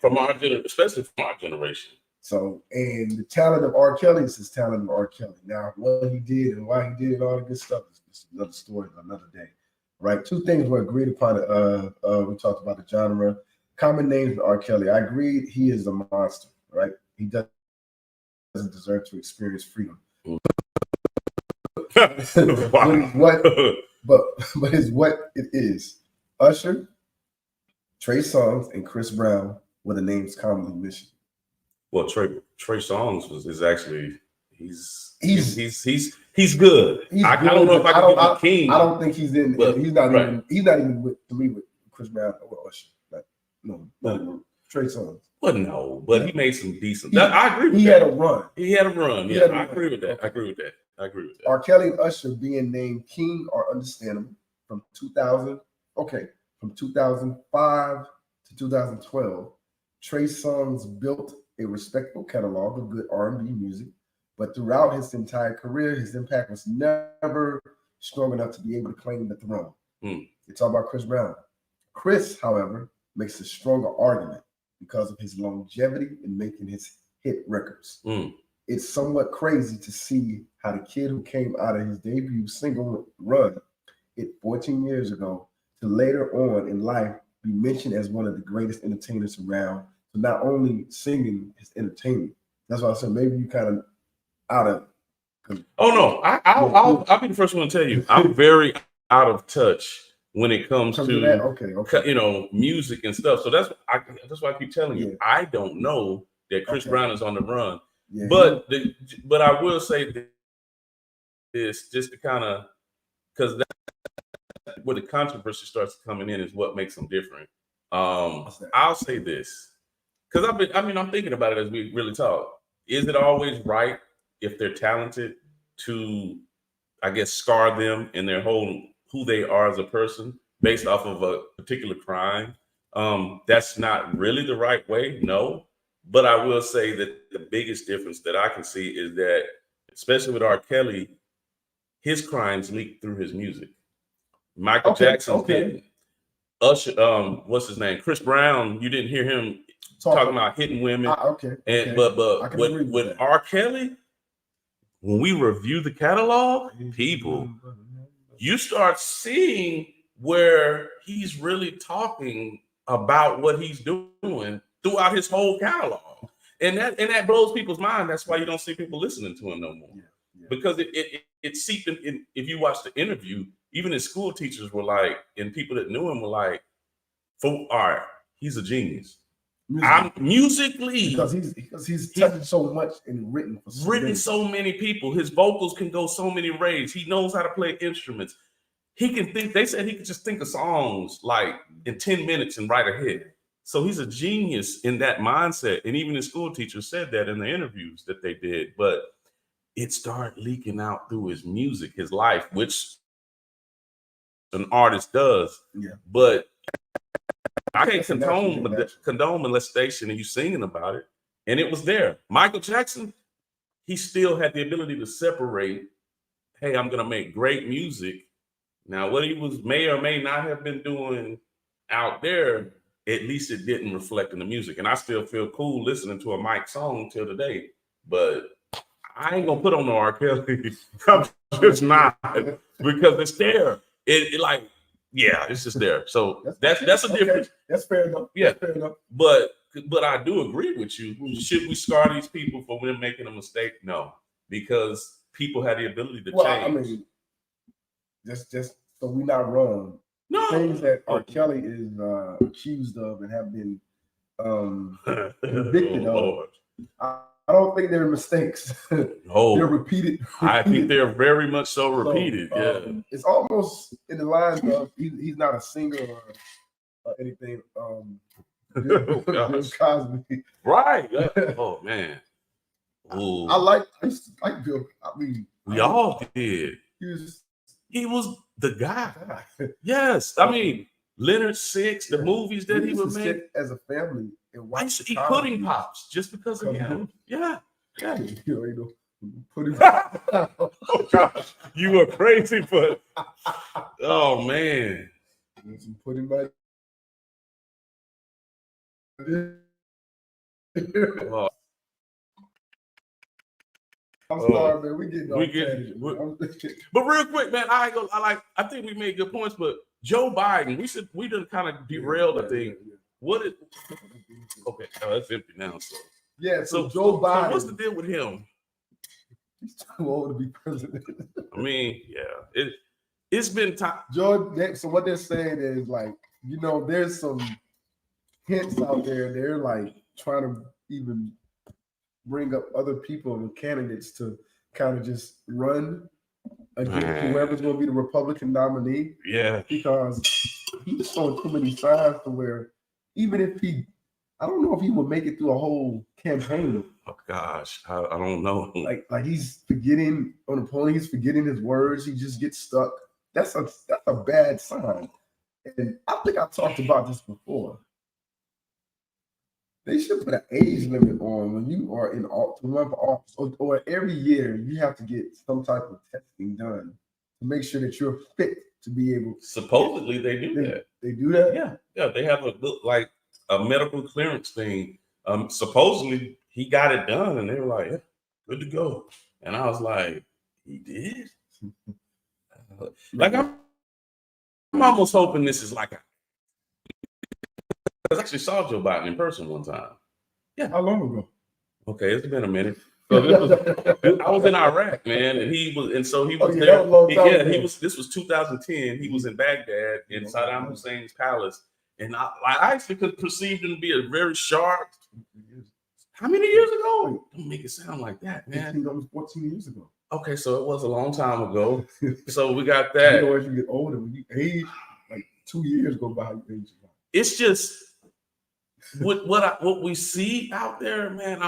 especially from our generation. So, and the talent of R. Kelly is his talent of R. Kelly. Now, what he did and why he did it, all the good stuff, is another story for another day, right? Two things were agreed upon. We talked about the genre. Common names with R. Kelly. I agreed he is a monster, right? He doesn't deserve to experience freedom. But it's what it is. Usher, Trey Songz, and Chris Brown were the names commonly mentioned. Well, Trey Songz is actually he's good. I don't know if I can give him king. I don't think he's in. But, he's not even with Chris Brown or Usher. No, Trey Songz. Well, no, but he made some decent. I agree with that. He had a run. Yeah, I agree with that. I agree with that. R. Kelly and Usher being named king are understandable. From 2005 to 2012, Trey Songz built a respectable catalog of good R&B music, but throughout his entire career, his impact was never strong enough to be able to claim the throne. They talk about Chris Brown. Chris, however, makes a stronger argument. because of his longevity in making his hit records. Mm. It's somewhat crazy to see how the kid who came out of his debut single run it 14 years ago to later on in life be mentioned as one of the greatest entertainers around. So not only singing, his entertainment. That's why I said maybe you kind of out of. Oh no, I'll be the first one to tell you I'm very out of touch when it comes to that. Okay. Music and stuff. So that's why I keep telling you I don't know that Chris Okay. Brown is on the run. Yeah, but I will say this just to kind of because that's where the controversy starts coming in is what makes them different. I'll say this because I'm thinking about it as we really talk. Is it always right if they're talented to, I guess, scar them in their whole who they are as a person based off of a particular crime? That's not really the right way, no. But I will say that the biggest difference that I can see is that, especially with R. Kelly, his crimes leaked through his music. Michael Jackson didn't. Usher, what's his name? Chris Brown, you didn't hear him talking about hitting women. But with R. Kelly, when we review the catalog, people, you start seeing where he's really talking about what he's doing throughout his whole catalog. And that blows people's mind. That's why you don't see people listening to him no more. Because it seeped in. If you watch the interview, even his school teachers were like, and people that knew him were like, all right, he's a genius. Musically, because he's touched so much and written so many people. His vocals can go so many ways. He knows how to play instruments. He can think. They said he could just think of songs like in 10 minutes and write a hit. So he's a genius in that mindset. And even his school teachers said that in the interviews that they did. But it started leaking out through his music, his life, which an artist does. Yeah. But I can't condone molestation and you singing about it. And it was there. Michael Jackson, he still had the ability to separate, hey, I'm going to make great music. Now, what he may or may not have been doing out there, at least it didn't reflect in the music. And I still feel cool listening to a Mike song till today. But I ain't going to put on no R. Kelly. I'm just not. Because it's there. It's just there. So that's a difference. That's fair enough. Yeah. That's fair enough. But I do agree with you. Should we scar these people for them making a mistake? No, because people had the ability to change. I mean, just so we're not wrong. No. Things that R. Kelly is accused of and have been convicted of. I don't think they're mistakes. No, they're repeated. I think they're very much so repeated. It's almost in the lines of he's not a singer or anything. Bill Cosby, right? Oh man, I used to like Bill. I mean, we all did. He was the guy. Yes, I mean Leonard Six, the movies that he would make as a family. I used to eat pudding pops just because of him. Yeah. Pudding. Oh gosh, you were crazy, but oh man, some pudding back. I'm sorry, man. But real quick, man, I think we made good points, but Joe Biden, we done kind of derailed the thing. What is okay? Oh, that's empty now. So yeah. So Joe Biden. So what's the deal with him? He's too old to be president. I mean, yeah. It's been time. So what they're saying is there's some hints out there. They're like trying to even bring up other people and candidates to kind of just run against whoever's going to be the Republican nominee. Yeah. Because he's showing too many signs to where even if I don't know if he would make it through a whole campaign. Oh gosh, I don't know. Like he's forgetting on the podium, he's forgetting his words. He just gets stuck. That's a bad sign. And I think I talked about this before. They should put an age limit on when you are in to run for office, or every year you have to get some type of testing done to make sure that you're fit to be able. Supposedly they do that. They do that. Yeah. They have a medical clearance thing. Supposedly he got it done, and they were like, yeah, good to go. And I was like, he did? Like I'm almost hoping this is like I actually saw Joe Biden in person one time. Yeah. How long ago? Okay, it's been a minute. So I was in Iraq, man, and he was there. He was. This was 2010. He was in Baghdad in Saddam Hussein's palace, and I actually could perceive him to be a very sharp. How many years ago? Don't make it sound like that, man. That was 14 years ago. Okay, so it was a long time ago. So we got that. You know, as you get older, when you age, like 2 years go by, you age. It's just what we see out there, man.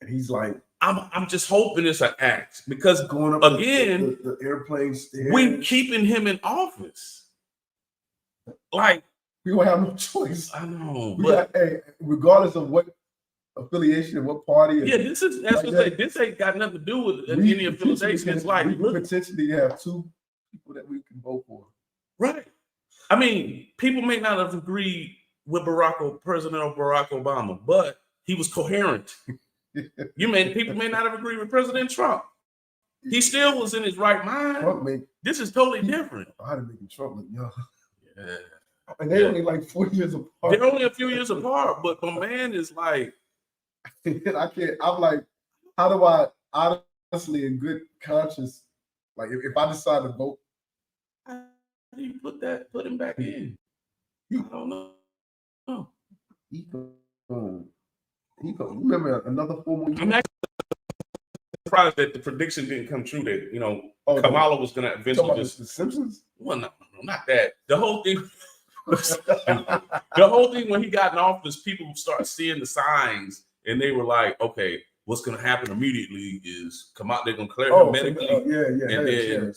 And he's like, I'm just hoping it's an act because going up again, the airplane stairs. We keeping him in office. Like we don't have no choice. I know, regardless of what affiliation, what party. Yeah, this ain't got nothing to do with any affiliation. It's like we potentially have two people that we can vote for. Right. I mean, people may not have agreed with President Barack Obama, but he was coherent. People may not have agreed with President Trump. He still was in his right mind. This is totally different. I had to make Trump look young. Yeah. And they're only like 4 years apart. They're only a few years apart, but my man is like, I'm like, how do I honestly, in good conscience, like if I decide to vote, how do you put him back in? I don't know. He go. Remember another 4 more years? I'm actually surprised that the prediction didn't come true. That Kamala was going to eventually just the Simpsons. Well, no, not that. The whole thing. The whole thing when he got in office, people start seeing the signs, and they were like, "Okay, what's going to happen immediately is Kamala. They're going to clear him medically, and then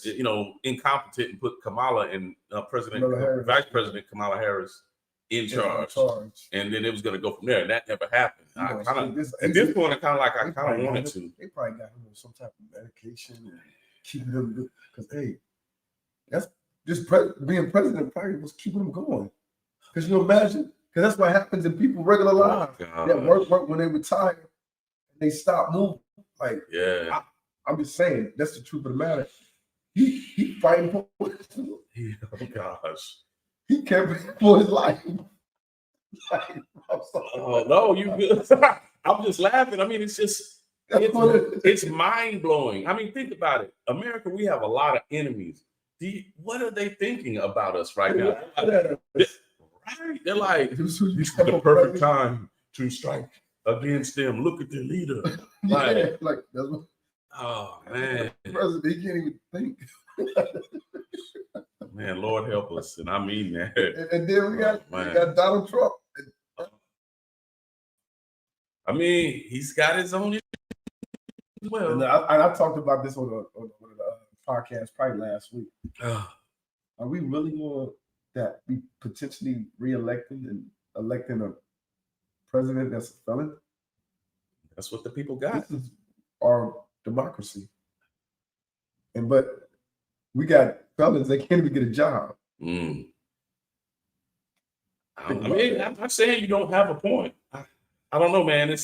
incompetent and put Kamala and Vice President Kamala Harris in charge, and then it was going to go from there. And that never happened. At this point, I kind of wanted to. They probably got him on some type of medication and keeping him because that's just being president probably was keeping him going. Because you imagine, because that's what happens in people regular lives that work when they retire and they stop moving. Like, I'm just saying that's the truth of the matter. He fighting for oh gosh. He can't for his life. Oh no, you good. I'm just laughing. I mean, it's mind blowing. I mean, think about it. America, we have a lot of enemies. What are they thinking about us right now? They're like, this is the perfect time to strike against them. Look at their leader. That's what, oh man, the president, he can't even think. Man, Lord help us, and I mean that. And then we got Donald Trump. I mean, he's got his own. Well, and I talked about this on the podcast probably last week. Are we really going to be potentially reelected and electing a president that's a felon? That's what the people got. This is our democracy, but we got felons that can't even get a job. I mean, I'm not saying you don't have a point. I don't know, man.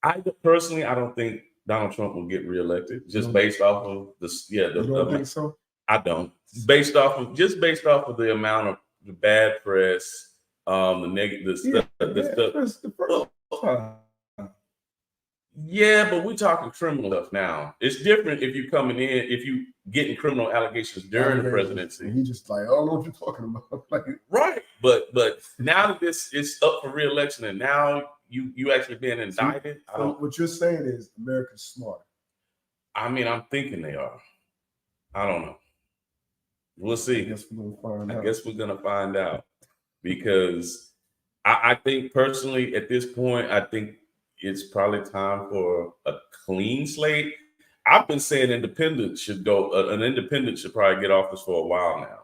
I don't think Donald Trump will get reelected just based off of this. Yeah, you don't think so? I don't. Based off of the amount of the bad press, the negative stuff. Yeah, but we're talking criminal stuff now. It's different if you getting criminal allegations during the presidency. And he just like, I don't know what you're talking about. Right. But now that this is up for re-election and now you actually being indicted. So what you're saying is America's smart. I mean, I'm thinking they are. I don't know. We'll see. I guess we're gonna find out. Because I think personally at this point, I think it's probably time for a clean slate. I've been saying independents should go. An independent should probably get office for a while now.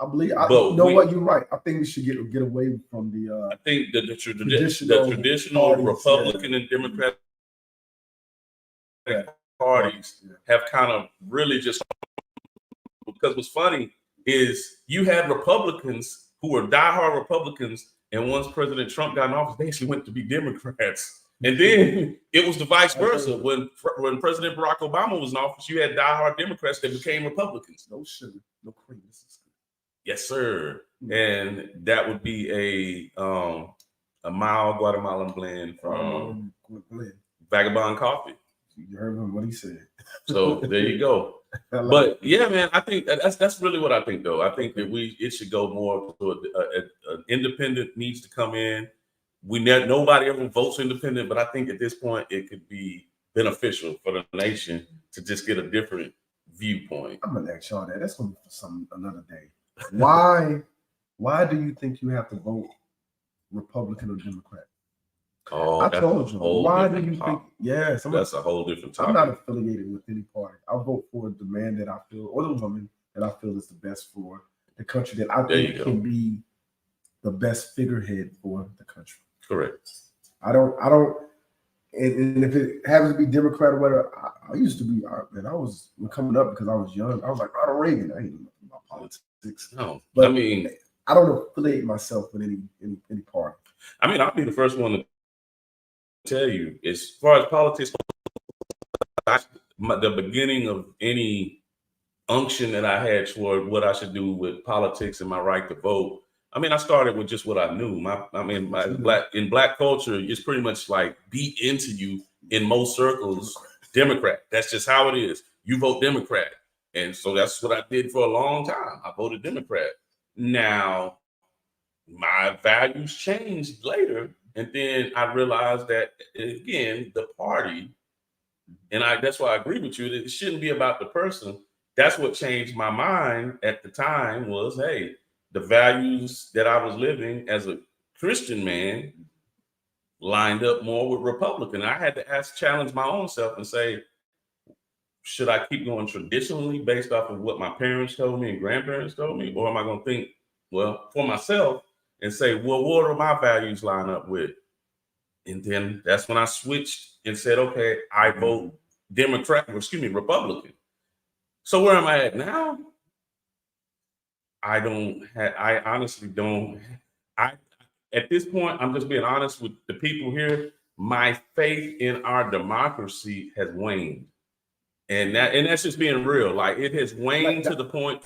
I believe. What you're right. I think we should get away from the. I think the traditional Republican and Democratic parties have kind of really just. Because what's funny is you had Republicans who were diehard Republicans And once President Trump got in office, they actually went to be Democrats. And then it was the vice versa. When President Barack Obama was in office, you had diehard Democrats that became Republicans. No sugar, no cream. This is good. Yes, sir. And that would be a mild Guatemalan blend from Vagabond Coffee. You heard him what he said. So there you go. But yeah, man, I think that's really what I think, though. I think that it should go more to an independent needs to come in. Nobody ever votes independent, but I think at this point it could be beneficial for the nation to just get a different viewpoint. I'm gonna ask y'all that. That's gonna be for another day. Why do you think you have to vote Republican or Democrat? Oh, I told you. Why do you think? Yes, that's a whole different topic. I'm not affiliated with any party. I vote for the man that I feel, or the woman that I feel is the best for the country, that I think can be the best figurehead for the country. Correct. I don't, and if it happens to be Democrat or whatever, I used to be, man, I was coming up because I was young. I was like Ronald Reagan. I ain't know nothing about politics. No, but I mean, I don't affiliate myself with any party. I mean, I'll be the first one to tell you, as far as politics, the beginning of any unction that I had toward what I should do with politics and my right to vote. I mean, I started with just what I knew. In black culture, it's pretty much like beat into you in most circles, Democrat. That's just how it is. You vote Democrat. And so that's what I did for a long time. I voted Democrat. Now, my values changed later. And then I realized that, again, the party, and that's why I agree with you, that it shouldn't be about the person. That's what changed my mind at the time was, hey, the values that I was living as a Christian man lined up more with Republican. I had to challenge my own self and say, should I keep going traditionally based off of what my parents told me and grandparents told me? Or am I going to think, well, for myself and say, well, what do my values line up with? And then that's when I switched and said, okay, I vote Republican. So where am I at now? I honestly don't. At this point, I'm just being honest with the people here. My faith in our democracy has waned. And that's just being real. Like, it has waned to the point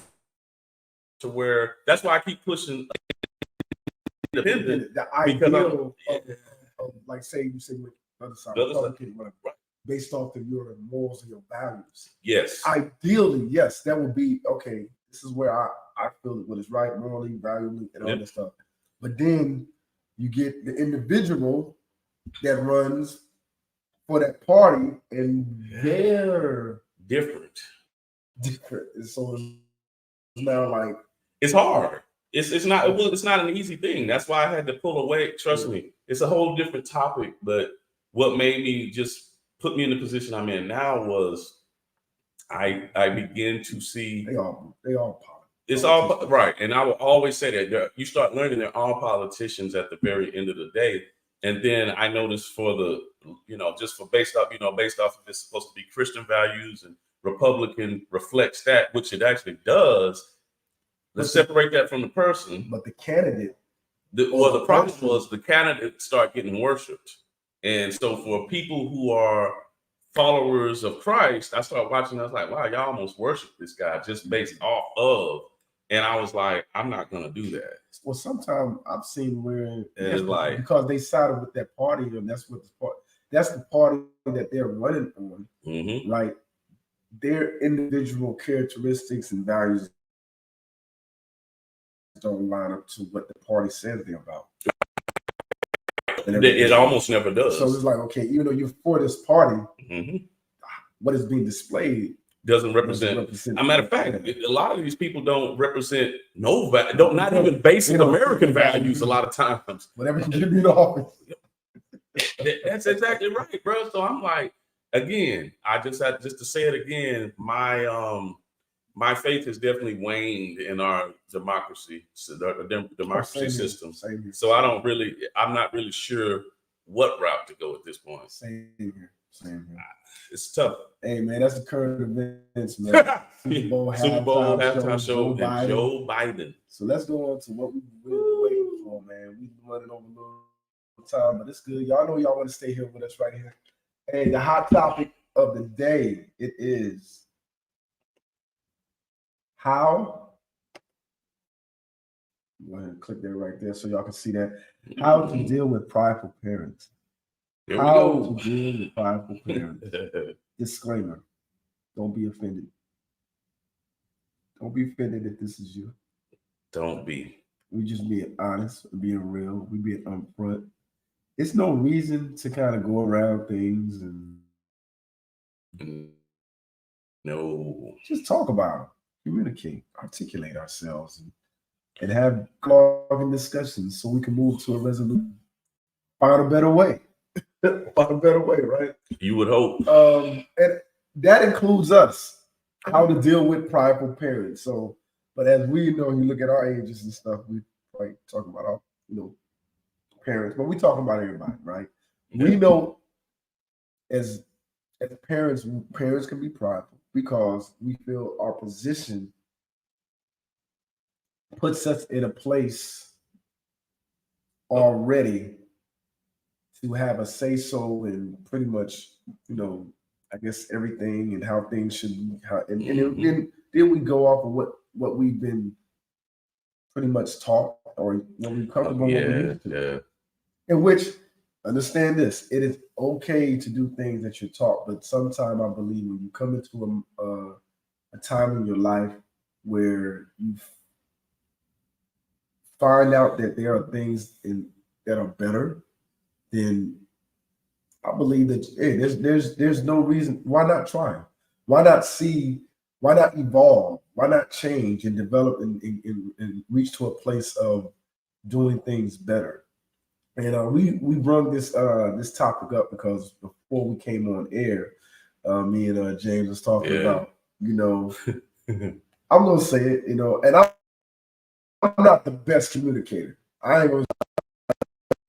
to where that's why I keep pushing independent. The ideal of like, say you say with the other side, Republican, whatever, based off of your morals and your values. Yes. Ideally, yes, that would be okay. This is where I feel what is right, morally, valuably, and all that stuff. But then you get the individual that runs for that party, and they're different. And so it's now like it's hard. It's not an easy thing. That's why I had to pull away. Trust me, it's a whole different topic. But what made me just put me in the position I'm in now was I begin to see they all it's all right. And I will always say that you start learning they're all politicians at the very end of the day. And then I noticed for the, just for based off of it's supposed to be Christian values and Republican reflects that, which it actually does. Let's separate that from the person. But the candidate. The problem was the candidate start getting worshipped. And so for people who are followers of Christ, I started watching, I was like, wow, y'all almost worship this guy just based off of. And I was like, I'm not going to do that. Well, sometimes I've seen where it's like, because they sided with that party, and that's the party that they're running on, right? Their individual characteristics and values don't line up to what the party says they're about. It almost never does. So it's like, okay, even though you're for this party, what is being displayed doesn't represent. As a matter of fact, a lot of these people don't represent not even basic American values a lot of times. Whatever you give me the office. That's exactly right, bro. So I'm like, again, I just had to say it again. My faith has definitely waned in our democracy, the democracy system. So I'm not really sure what route to go at this point. Same here. Same here. It's tough. Hey man, that's the current events, man. Super Bowl halftime show, Joe Biden. Joe Biden. So let's go on to what we've been waiting for, man. We've been running over a little time, but it's good. Y'all know y'all want to stay here with us right here. Hey, the hot topic of the day, it is how. Go ahead and click that right there so y'all can see that. How to deal with prideful parents. Here we How go. to deal with prideful parents. Disclaimer: don't be offended. Don't be offended if this is you. Don't be. We just being honest, being real. We being upfront. It's no reason to kind of go around things and No. just talk about them, communicate, articulate ourselves, and have long discussions so we can move to a resolution. Find a better way. Find a better way, right? You would hope. And that includes us. How to deal with prideful parents. So, but as we know, you look at our ages and stuff, we like talking about our, parents, but we talking about everybody, right? Yeah. We know as parents can be prideful because we feel our position puts us in a place already to have a say so in pretty much, I guess everything and how things should be. Then we go off of what we've been pretty much taught or what we comfortable with. Yeah. In which, understand this, it is okay to do things that you're taught, but sometimes I believe when you come into a time in your life where you find out that there are things that are better, then I believe that there's no reason. Why not try? Why not see? Why not evolve? Why not change and develop and reach to a place of doing things better? And we brought this topic up because before we came on air, me and James was talking about, I'm gonna say it, and I'm not the best communicator. I'm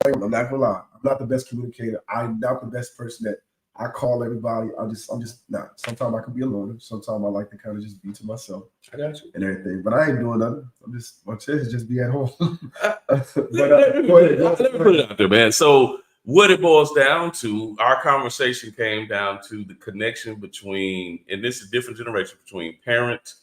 not gonna lie. I'm not the best communicator. I'm not the best person that I call everybody. I'm just not. Sometimes I can be alone. Sometimes I like to kind of just be to myself. I got you. And everything. But I ain't doing nothing. My chest is just be at home. Let me put it out there, man. So what it boils down to, our conversation came down to the connection between, and this is different generation, between parent,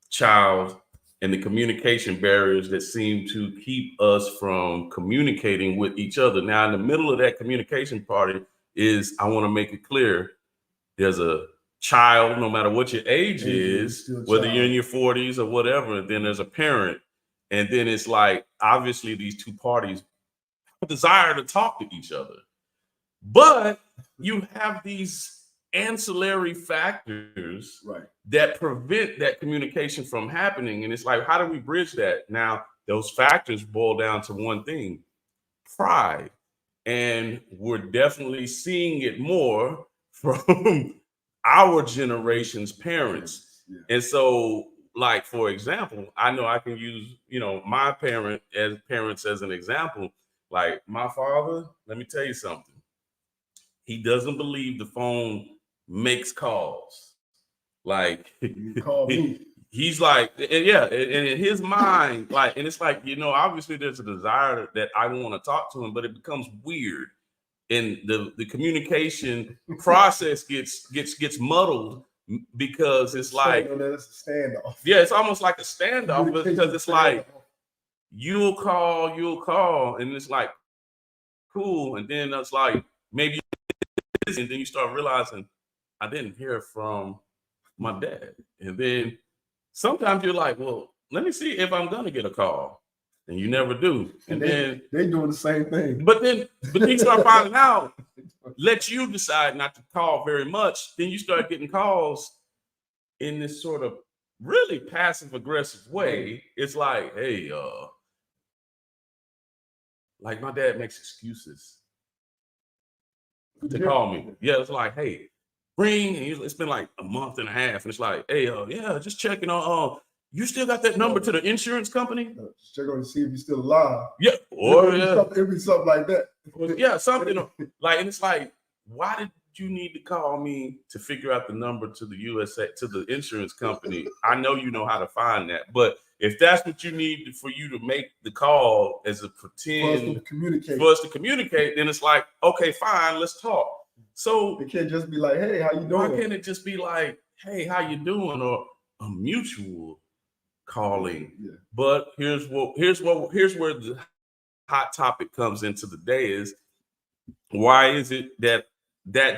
child, and the communication barriers that seem to keep us from communicating with each other. Now, in the middle of that communication party is, I want to make it clear, there's a child, no matter what your age is, whether you're in your 40s or whatever, then there's a parent. And then it's like, obviously, these two parties desire to talk to each other. But you have these ancillary factors that prevent that communication from happening. And it's like, how do we bridge that? Now, those factors boil down to one thing: pride. And we're definitely seeing it more from our generation's parents. Yeah. And so, like, for example, I know I can use, my parents as an example. Like, my father, let me tell you something. He doesn't believe the phone makes calls. Like, you call me. He's like, and in his mind, like, and it's like, obviously there's a desire that I want to talk to him, but it becomes weird. And the communication process gets muddled because it's like, it's a standoff. Yeah, it's almost like a standoff because it's like, you'll call, and it's like, cool. And then it's like, maybe, and then you start realizing, I didn't hear from my dad. And then sometimes you're like, well, let me see if I'm gonna get a call, and you never do. And then they doing the same thing. But then you start finding out. Let you decide not to call very much. Then you start getting calls in this sort of really passive aggressive way. It's like, hey, like my dad makes excuses to call me. Yeah, it's like, hey, ring. And it's been like a month and a half, and it's like, hey, just checking on. You still got that number to the insurance company? Just check on to see if you're still alive. Yeah, or it'd be something like that. Yeah, something like, and it's like, why did you need to call me to figure out the number to the USA to the insurance company, I know you know how to find that. But if that's what you need for you to make the call as a pretend for us to communicate, then it's like, okay, fine, let's talk. So it can't just be like, hey, how you doing? Why can't it just be like, hey, how you doing, or a mutual calling? Yeah. But here's where the hot topic comes into the day is, why is it that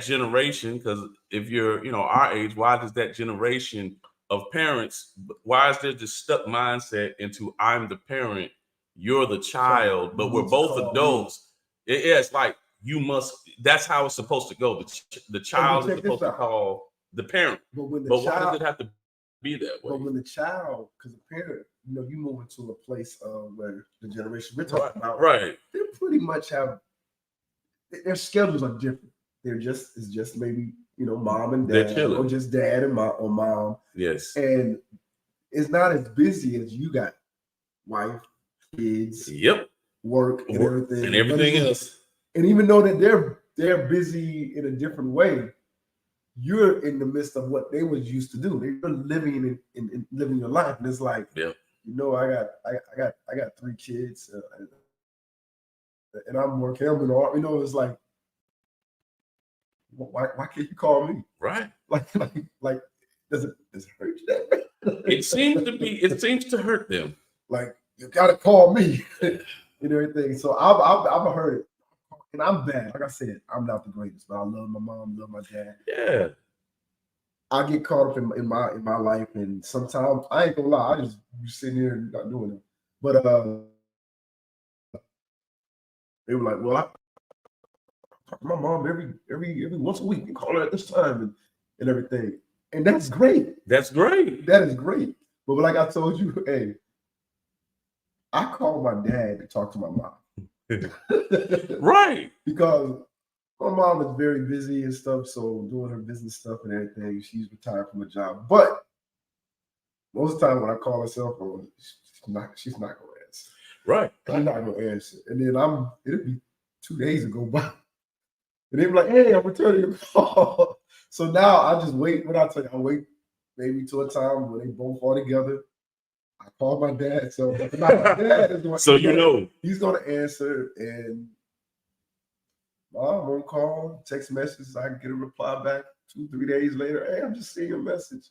generation, because if you're our age, why does that generation of parents, why is there this stuck mindset into I'm the parent, you're the child, but we're both adults? It's like you must, that's how it's supposed to go. The child is supposed to call the parent, but why does it have to be that way? But when the child, because the parent, you move into a place where the generation we're talking about, right, they pretty much have, their schedules are different. It's just maybe mom and dad, or just dad and mom, or mom. Yes, and it's not as busy as you got, wife, kids, work, and everything else. And even though that they're busy in a different way, you're in the midst of what they was used to do. They're living in living your life, and it's like, I got 3 kids, and I'm working. It's like, why can't you call me? Right? Like does it hurt you that way? It seems to hurt them. Like, you gotta call me and everything. So I've heard it, and I'm bad. Like I said, I'm not the greatest, but I love my mom, love my dad. Yeah. I get caught up in my life, and sometimes I ain't gonna lie, I just be sitting here and not doing it. But they were like, well, I talk to my mom every once a week and call her at this time and everything. And that's great. That's great. That is great. But like I told you, hey, I call my dad to talk to my mom. Right. Because my mom is very busy and stuff, so doing her business stuff and everything, she's retired from a job. But most of the time when I call her cell phone, she's not gonna answer. Right. I'm not gonna answer. And then it'll be 2 days ago by. And they be like, hey, I'm returning your call. So now I just wait. What I tell you, I wait maybe to a time when they both are together. I call my dad. So my dad is going he's gonna answer, and mom won't call, text messages. I can get a reply back 2-3 days later. Hey, I'm just seeing your message.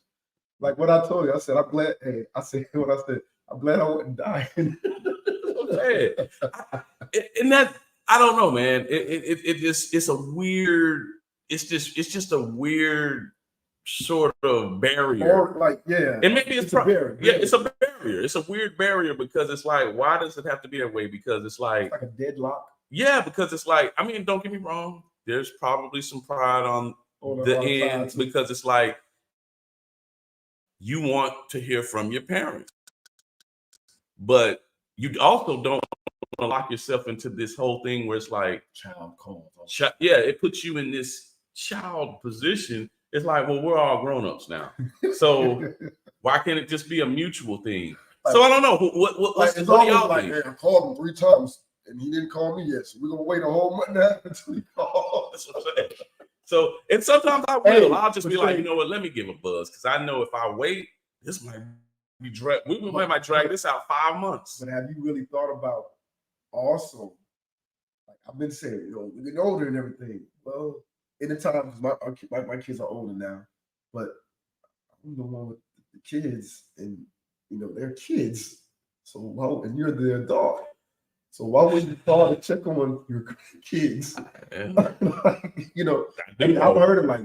Like what I told you, I said, I'm glad. Hey, I said what I said. I'm glad I wouldn't die. And that, I don't know, man. It's a weird. It's just a weird sort of barrier. Or like, yeah, and maybe it's a barrier. Yeah, it's a barrier. It's a weird barrier because it's like, why does it have to be that way? Because it's like a deadlock. Yeah, because it's like, I mean, don't get me wrong. There's probably some pride on the end, because it's like you want to hear from your parents, but you also don't want to lock yourself into this whole thing where it's like child calls. Yeah, it puts you in this child position. It's like, well, we're all grown-ups now, so why can't it just be a mutual thing? Like, so I don't know. What do y'all think? Hey, I called him 3 times and he didn't call me yet, so we're gonna wait a whole month now until he calls. That's what I'm saying. So, and sometimes I will. I'll just be like, you know what? Let me give a buzz, because I know if I wait, this might be drag. We might drag this out 5 months. But have you really thought about also? Like I've been saying, we're getting older and everything. Well, in the times my kids are older now, but I'm the one with the kids, and they're kids. So and you're the adult. So why would you call to check on your kids? Like, I've heard of like,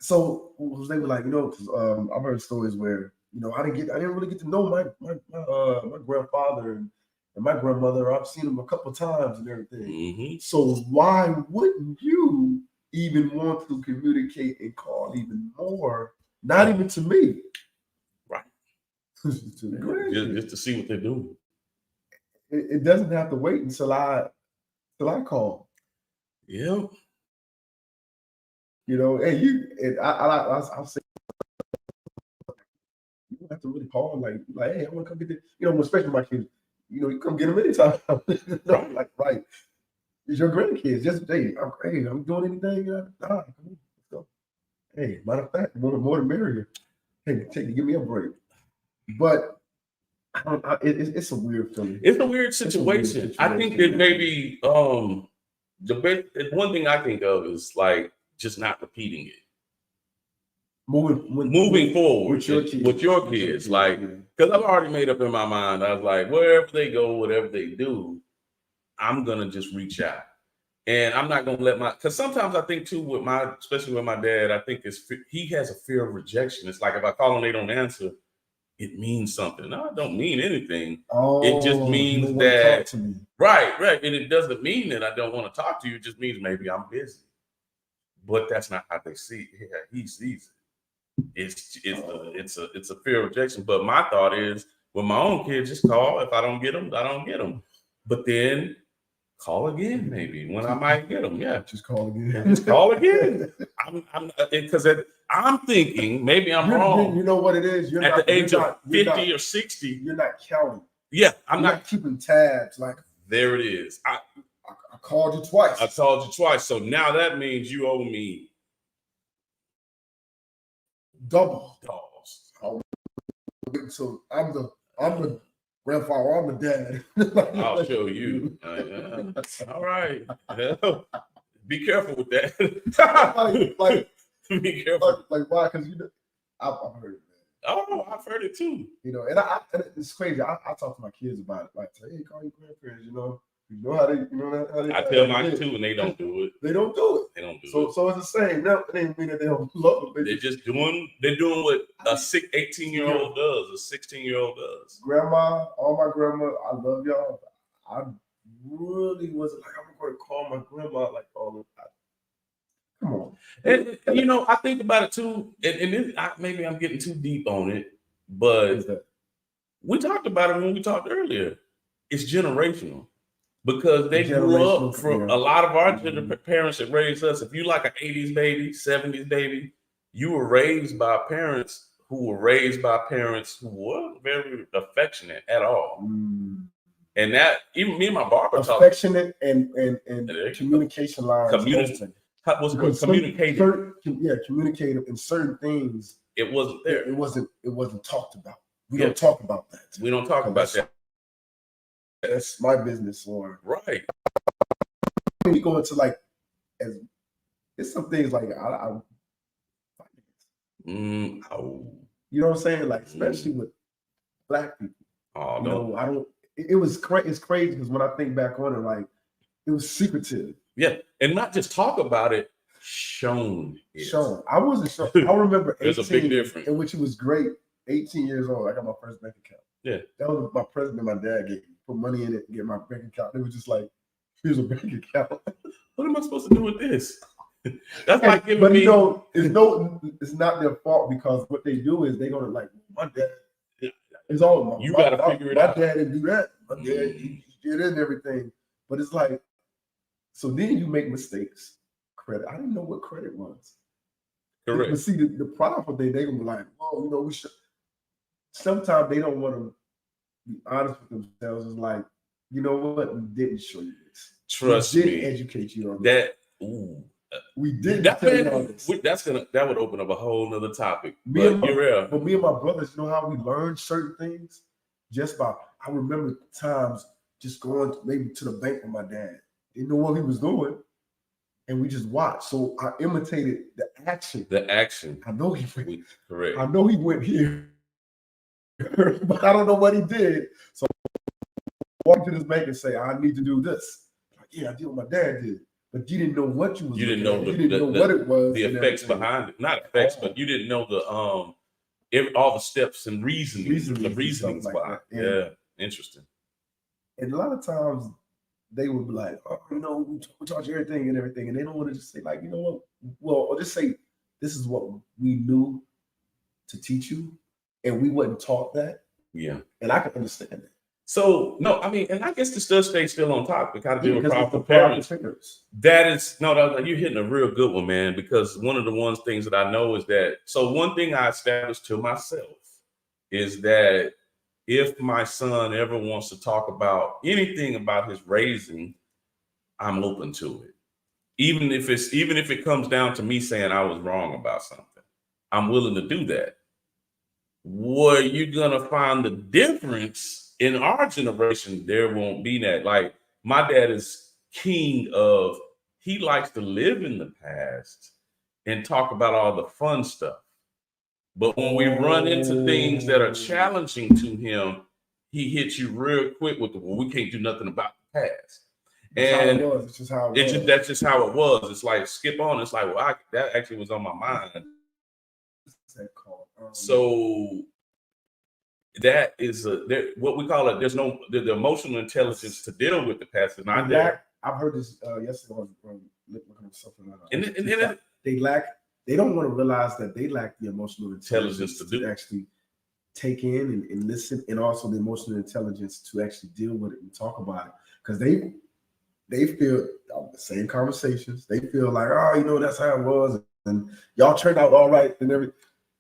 so they were like, because I've heard stories where, I didn't really get to know my grandfather and my grandmother. I've seen them a couple of times and everything. Mm-hmm. So why wouldn't you even want to communicate and call even more? Not even to me. Right. Just to see what they're doing. It doesn't have to wait until I call. Yeah. Hey, I'll say you don't have to really call like, hey, I want to come get this. Especially my kids. You come get them anytime. Right. It's your grandkids. Just hey, I'm doing anything. Nah, come on, let's go. Hey, matter of fact, more the merrier. Hey, give me a break. But it's a weird feeling. It's a weird situation. I think that maybe the best one thing I think of is like just not repeating it. Moving forward with your kids, like, because I've already made up in my mind. I was like, wherever they go, whatever they do, I'm gonna just reach out, and I'm not gonna let because sometimes I think too with especially with my dad, I think he has a fear of rejection. It's like if I call them, they don't answer, it means something. No, it don't mean anything. It just means that right, and it doesn't mean that I don't want to talk to you. It just means maybe I'm busy, but that's not how they see it. Yeah, he sees it. It's a fear of rejection. But my thought is, with my own kids, just call. If I don't get them, I don't get them. But then call again, maybe when I might get them. Yeah, just call again. Just call again. I'm thinking maybe I'm wrong. You know what it is? You're at the age of 50 or 60. You're not counting. Yeah, I'm not keeping tabs. Like there it is. I called you twice. I called you twice. So now that means you owe me double. Dollars. So I'm the grandfather. I'm the dad. I'll show you. All right. Be careful with that. like be careful. Like why? Because I've heard it, man. Oh, I've heard it too. You know, and it's crazy. I talk to my kids about it. Like, hey, call your grandparents. You know how they. I tell mine too, and they don't do it. They don't do it. They don't do it. So it's the same. Now it ain't mean that they don't love them. They're doing what a 18-year-old does, a 16-year-old does. Grandma, all my grandma, I love y'all. I really wasn't like I'm going to call my grandma like all the time. Come on. And I think about it too, and maybe I'm getting too deep on it, but we talked about it when we talked earlier. It's generational. Because they grew up from a lot of our parents that raised us. If you like an 80s baby, 70s baby, you were raised by parents who who weren't very affectionate at all. And that even me and my barber talked affectionate and communication lines. Communicative. Communicative in certain things. It wasn't there. It wasn't talked about. We don't talk about that. We don't talk about that. That's my business, or right. We go into like, it's some things like you know what I'm saying? Like especially with Black people. Oh no, I don't. It's crazy because when I think back on it, like it was secretive. Yeah, and not just talk about it, shown. I wasn't shown. I remember 18, there's a big difference. In which it was great. 18 years old, I got my first bank account. Yeah, that was my present my dad gave me. Put money in it and get my bank account. It was just like, here's a bank account. What am I supposed to do with this? That's like giving me. It's not their fault because what they do is they're gonna like my dad. It's all you got to figure it out. My dad didn't do that. My dad he did it and everything. But it's like, so then you make mistakes. Credit. I didn't know what credit was. Correct. But see, the problem they gonna be like, oh, we should. Sometimes they don't want to be honest with themselves. Is like, you know what? We didn't show you this. Trust me. We didn't educate you on that. We didn't. That would open up a whole nother topic. But me and my brothers, you know how we learned certain things just by. I remember times just going maybe to the bank with my dad. Didn't know what he was doing, and we just watched. So I imitated the action. I know he went. Correct. I know he went here. But I don't know what he did. So I walked to this bank and say, I need to do this. Like, yeah, I did what my dad did. But you didn't know what you was You didn't know what it was. The effects behind it. Not effects, but you didn't know all the steps and reasonings behind it. Yeah, interesting. And a lot of times they would be like, we taught you everything and everything. And they don't want to just say, like, you know what? Well, or just say, this is what we knew to teach you. And we wasn't taught that. Yeah. And I can understand that. So, no, I mean, and I guess this does stay still on topic. How to deal with proper parents. You're hitting a real good one, man, because one of the things that I know is that, so one thing I established to myself is that if my son ever wants to talk about anything about his raising, I'm open to it. Even if it comes down to me saying I was wrong about something, I'm willing to do that. Where you're gonna find the difference in our generation, there won't be that. Like my dad is king of, he likes to live in the past and talk about all the fun stuff. But when we run into things that are challenging to him, he hits you real quick with the, well, we can't do nothing about the past. And it's just how it was. that's just how it was. It's like skip on. It's like, well, that actually was on my mind. What's that called? So that is what we call it. There's no the emotional intelligence to deal with the past is not there. I've heard this yesterday on looking at something. And they don't want to realize that they lack the emotional intelligence to actually take in and listen, and also the emotional intelligence to actually deal with it and talk about it, because they feel the same conversations. They feel like, oh, that's how it was, and y'all turned out all right and everything.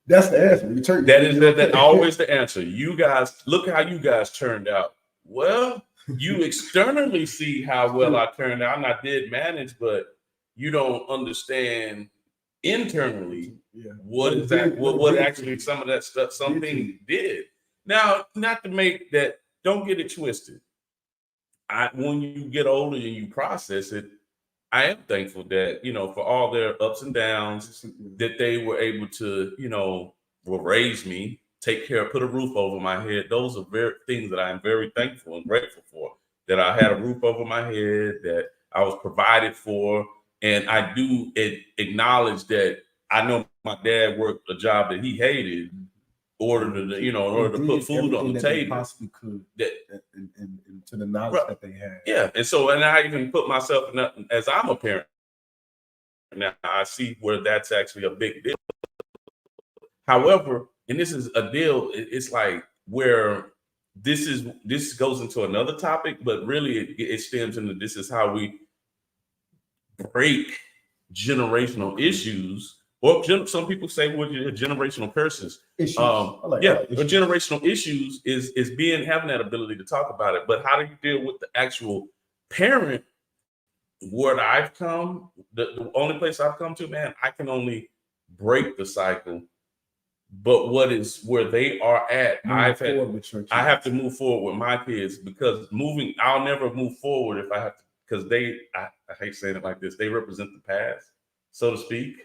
That's the answer. That always the answer. You guys, look how you guys turned out. Well, you externally see how well I turned out, and I did manage, but you don't understand internally what actually some of that stuff, something did. Now, not to make that, don't get it twisted. When you get older and you process it, I am thankful that, for all their ups and downs, that they were able to, will raise me, take care, put a roof over my head. Those are very things that I am very thankful and grateful for, that I had a roof over my head, that I was provided for. And I do acknowledge that I know my dad worked a job that he hated in order to put food on the table. They possibly could, and to the knowledge that they had. Yeah, and I even put myself in that, as I'm a parent now. I see where that's actually a big deal. However, and this is a deal. It's like where this goes into another topic, but really it stems into, this is how we break generational issues, or some people say generational curses. Issues. Generational issues is having that ability to talk about it. But how do you deal with the actual parent? Where I've come, the only place I've come to, man, I can only break the cycle. But where they are at, I have to move forward with my kids, because I'll never move forward if I have to, because I hate saying it like this, they represent the past, so to speak.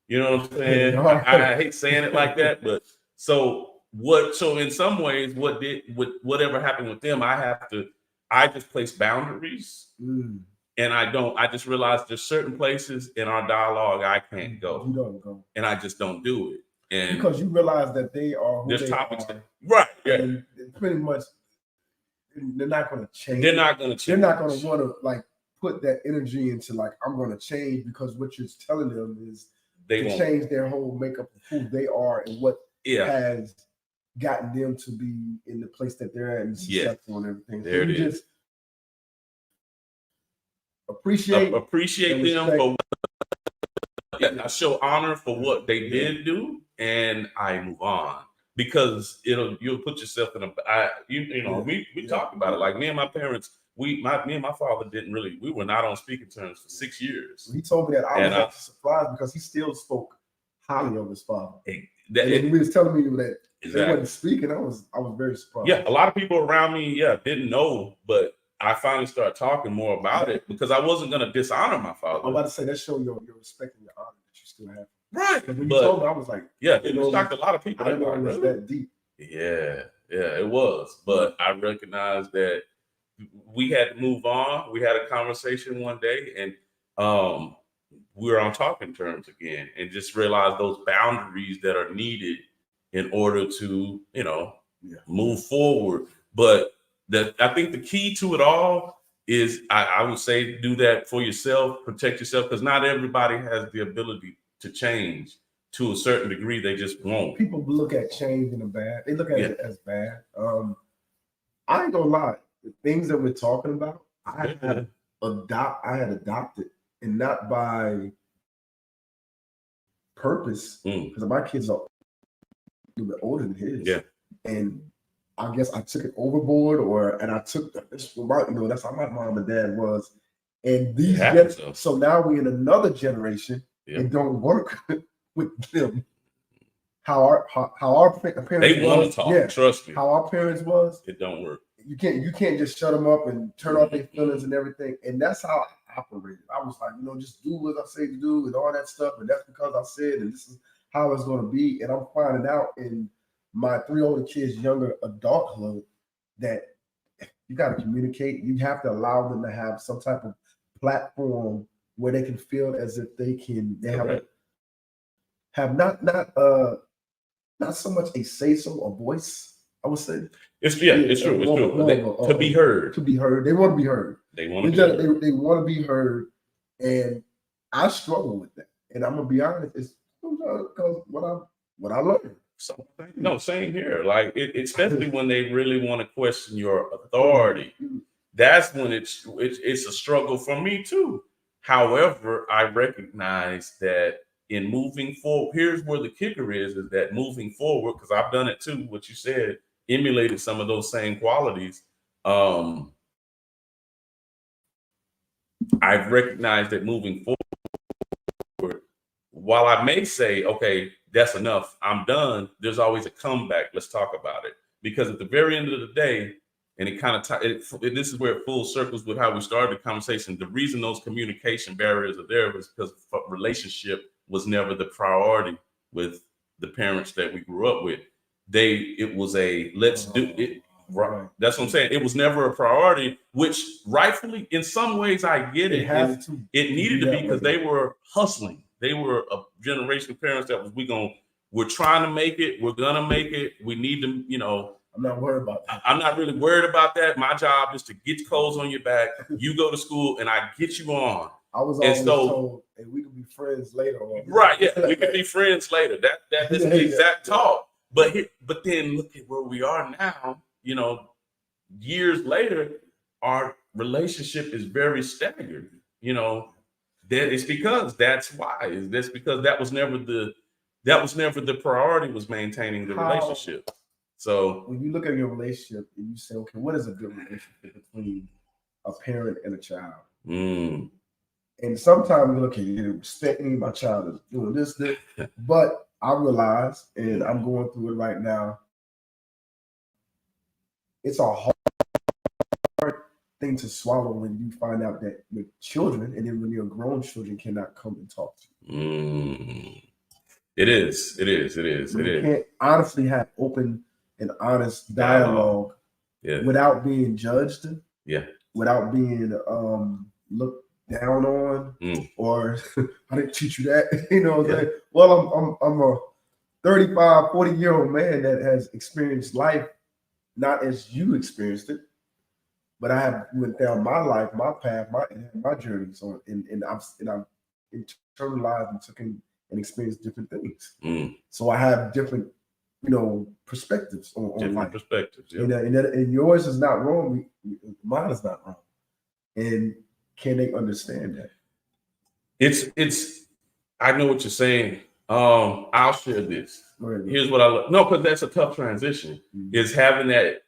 You know what I'm saying? I hate saying it like that, but so in some ways, whatever happened with them, I just place boundaries. And I just realized there's certain places in our dialogue I can't go. You don't go. And I just don't do it. And because you realize that they are who they topics are. Right. Yeah. And pretty much they're not going to change. They're not going to change. They're not going to want to put that energy into I'm going to change, because what you're telling them is they change their whole makeup of who they are and what has gotten them to be in the place that they're at and successful and everything. There it is. Just appreciate them for I show honor for what they did do, and I move on, because you'll put yourself in we talked about it, like me and my parents, me and my father we were not on speaking terms for 6 years. He told me that I was actually surprised, because he still spoke highly of his father. And he was telling me that they wasn't speaking. I was very surprised. Yeah, a lot of people around me didn't know, but I finally started talking more about it, because I wasn't going to dishonor my father. I'm about to say, that shows your respect and your honor that you still have. Right. When you told me, I was like, it shocked a lot of people. I didn't know it was that deep. Yeah, it was. But I recognized that we had to move on. We had a conversation one day, and we were on talking terms again, and just realized those boundaries that are needed in order to, move forward. But I think the key to it all is, I would say, do that for yourself, protect yourself, because not everybody has the ability to change to a certain degree. They just won't. People look at change in a bad. They look at it as bad. I ain't gonna lie. The things that we're talking about, I had adopted, and not by purpose, because my kids are a little bit older than his. Yeah. And I guess I took it overboard, and I took this. That's how my mom and dad was, And these happens, though. so now we're in another generation. Yeah. It don't work with them. How our parents They want to was, talk. yeah, Trust me. how our parents was. It don't work. You can't just shut them up and turn off their feelings and everything. And that's how I operated. I was like, just do what I say to do and all that stuff. And that's because I said, and this is how it's going to be. And I'm finding out in my 3 older kids, younger adulthood, that you got to communicate. You have to allow them to have some type of platform where they can feel as if they have not so much a say so or voice. I would say it's true. It's true. To be heard. To be heard. They want to be heard. They want to be heard. They want to be heard, and I struggle with that. And I'm gonna be honest, it's because what I learned. No, same here. Like especially when they really want to question your authority. That's when it's a struggle for me too. However, I recognize that in moving forward, here's where the kicker is that moving forward, because I've done it too, what you said, emulated some of those same qualities. I've recognized that moving forward, while I may say, okay, that's enough, I'm done, there's always a comeback. Let's talk about it. Because at the very end of the day, and it kind of this is where it full circles with how we started the conversation. The reason those communication barriers are there was because relationship was never the priority with the parents that we grew up with. It was a let's do it. Right. That's what I'm saying. It was never a priority, which rightfully, in some ways, I get it. It needed to be because they were hustling. They were a generation of parents that we're trying to make it. We're gonna make it. We need to, I'm not worried about that. I'm not really worried about that. My job is to get clothes on your back. You go to school and I get you on. I was always told, hey, we can be friends later. Right, yeah, we can be friends later. That is the exact talk. But then look at where we are now. Years later, our relationship is very staggered. That it's because that's why. That's because that was never the priority, was maintaining the relationship. So when you look at your relationship and you say, okay, what is a good relationship between a parent and a child? And sometimes you look at it, respect me, my child is doing this. But I realize, and I'm going through it right now, it's a hard thing to swallow when you find out that your children, and then when your grown children, cannot come and talk to you. It is. You can't honestly have open and honest dialogue without being judged, without being looked down on, or I didn't teach you that. Well, I'm a 35, 40-year-old man that has experienced life not as you experienced it, but I have went down my life, my path, my journey. So and I've internalized and took in and experienced different things. So I have different perspectives on different life. Perspectives, and yours is not wrong. Mine is not wrong. And can they understand that? It's. I know what you're saying. I'll share this. Here's what I love. No, because that's a tough transition. Is having that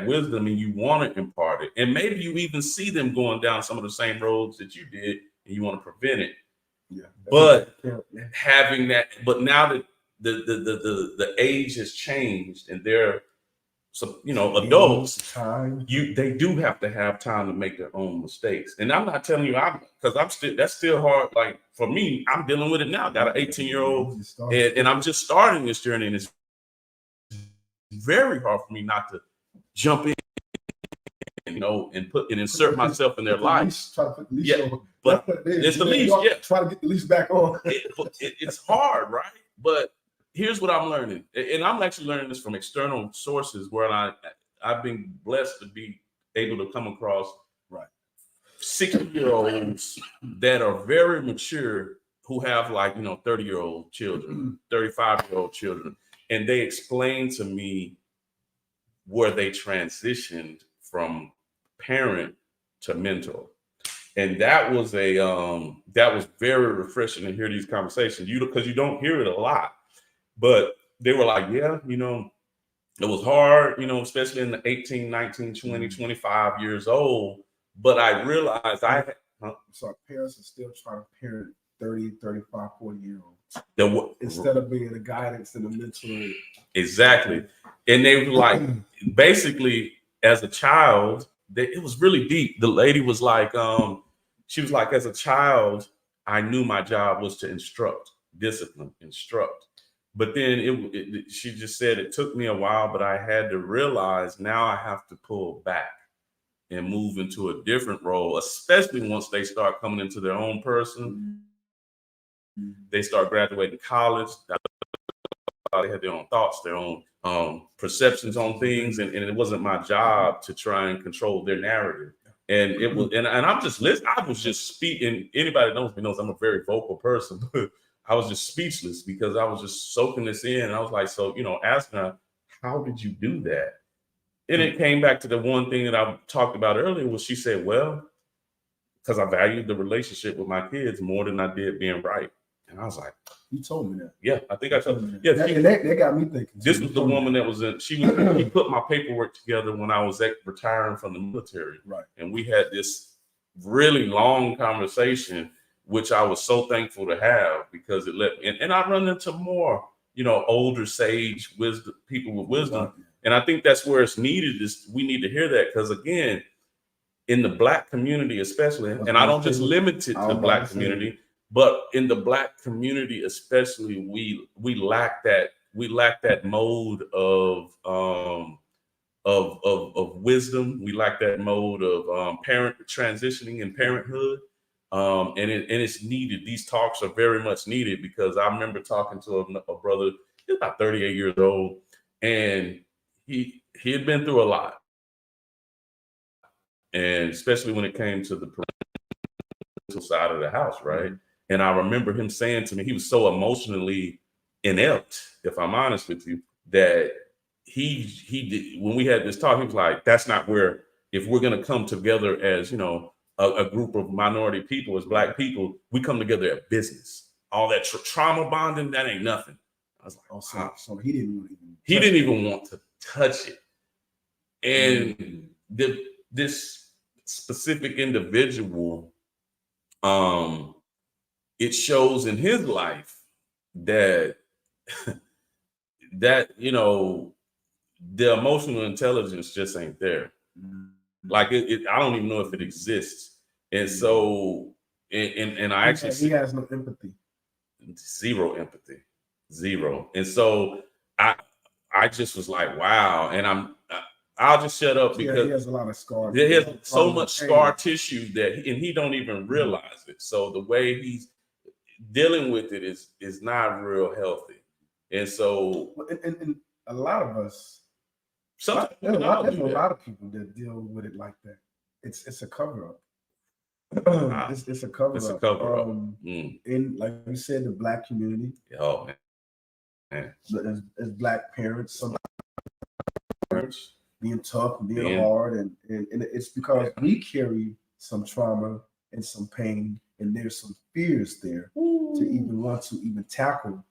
wisdom, and you want to impart it, and maybe you even see them going down some of the same roads that you did, and you want to prevent it. But having that, but now that the age has changed and they're adults, they do have to have time to make their own mistakes. And I'm not telling you that's still hard. Like for me, I'm dealing with it now. I got an 18-year-old and I'm just starting this journey, and it's very hard for me not to jump in, and insert myself in their life. But it's the leash. Yeah, try to get the leash back on. It's hard, right? But here's what I'm learning, and I'm actually learning this from external sources, where I've been blessed to be able to come across 60-year-olds that are very mature, who have 30-year-old children, 35-year-old children, and they explain to me where they transitioned from parent to mentor. And that was very refreshing to hear these conversations, because you don't hear it a lot. But they were like, it was hard, especially in the 18, 19, 20, 25 years old. But I realized So parents are still trying to parent 30, 35, 40-year-olds the instead of being a guidance and a mentor. exactly, and they were like, basically, as a child, it was really deep. The lady was like, she was like, as a child, I knew my job was to instruct, discipline, instruct. But then she just said it took me a while, but I had to realize now I have to pull back and move into a different role, especially once they start coming into their own person. They start graduating college. They had their own thoughts, their own perceptions on things, and it wasn't my job to try and control their narrative. And it was, and I'm just listening. I was just speaking. Anybody that knows me knows I'm a very vocal person, but I was just speechless because I was just soaking this in. And I was like, so, asking her, how did you do that? And it came back to the one thing that I talked about earlier, was she said, well, because I valued the relationship with my kids more than I did being right. And I was like, you told me that. Yeah, I think I told me that. Yeah, that got me thinking. This was the woman that was in. She put my paperwork together when I was retiring from the military. Right. And we had this really long conversation, which I was so thankful to have, because it let me. And I run into more, older sage wisdom, people with wisdom. Right. And I think that's where it's needed. Is we need to hear that, because again, in the Black community, especially, and I don't just limit it to the Black community, but in the Black community, especially, we lack that. We lack that mode of wisdom. We lack that mode of parent transitioning and parenthood, and it's needed. These talks are very much needed, because I remember talking to a brother. He was about 38 years old, and he had been through a lot. And especially when it came to the parental side of the house, right? And I remember him saying to me, he was so emotionally inept, if I'm honest with you, that he did, when we had this talk, he was like, that's not where, if we're going to come together as, a group of minority people, as Black people, we come together at business. All that trauma bonding, that ain't nothing. I was like, oh, so he didn't even want to touch it. And this specific individual, it shows in his life that the emotional intelligence just ain't there. Like I don't even know if it exists. And so, and I actually he has no empathy. Zero empathy, zero. And so I just was like, wow. And I'll just shut up, because he has a lot of scar. He has so much scar tissue that he don't even realize it. So the way he's dealing with it is not real healthy. And so, and a lot of us, there's a lot of people that deal with it like that. It's a cover up. It's a cover up. It's a cover up. In, like you said, the Black community. Oh man. As Black parents, some parents being tough and being hard, and it's because we carry some trauma and some pain, and there's some fears there to even want to even tackle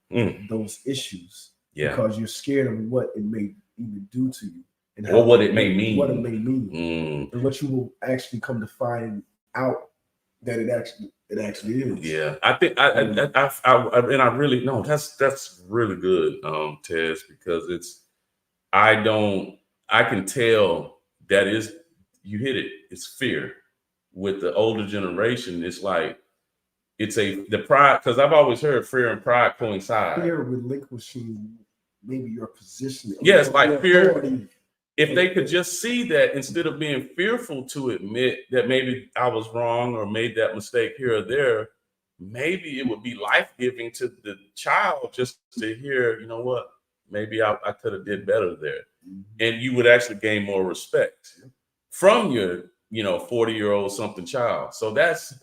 those issues, because you're scared of what it may even do to you, and what it may mean. What it may mean, and what you will actually come to find out that it actually is. Yeah, I think I really know that's really good, Tez, because I can tell that you hit it. It's fear. With the older generation, it's like the pride, because I've always heard fear and pride coincide. Fear relinquishing maybe your position. Yes, like fear. Authority. If they could just see that, instead of being fearful to admit that maybe I was wrong or made that mistake here or there, maybe it would be life-giving to the child just to hear, you know what, maybe I could have did better there. And you would actually gain more respect from your 40-year-old something child. So that's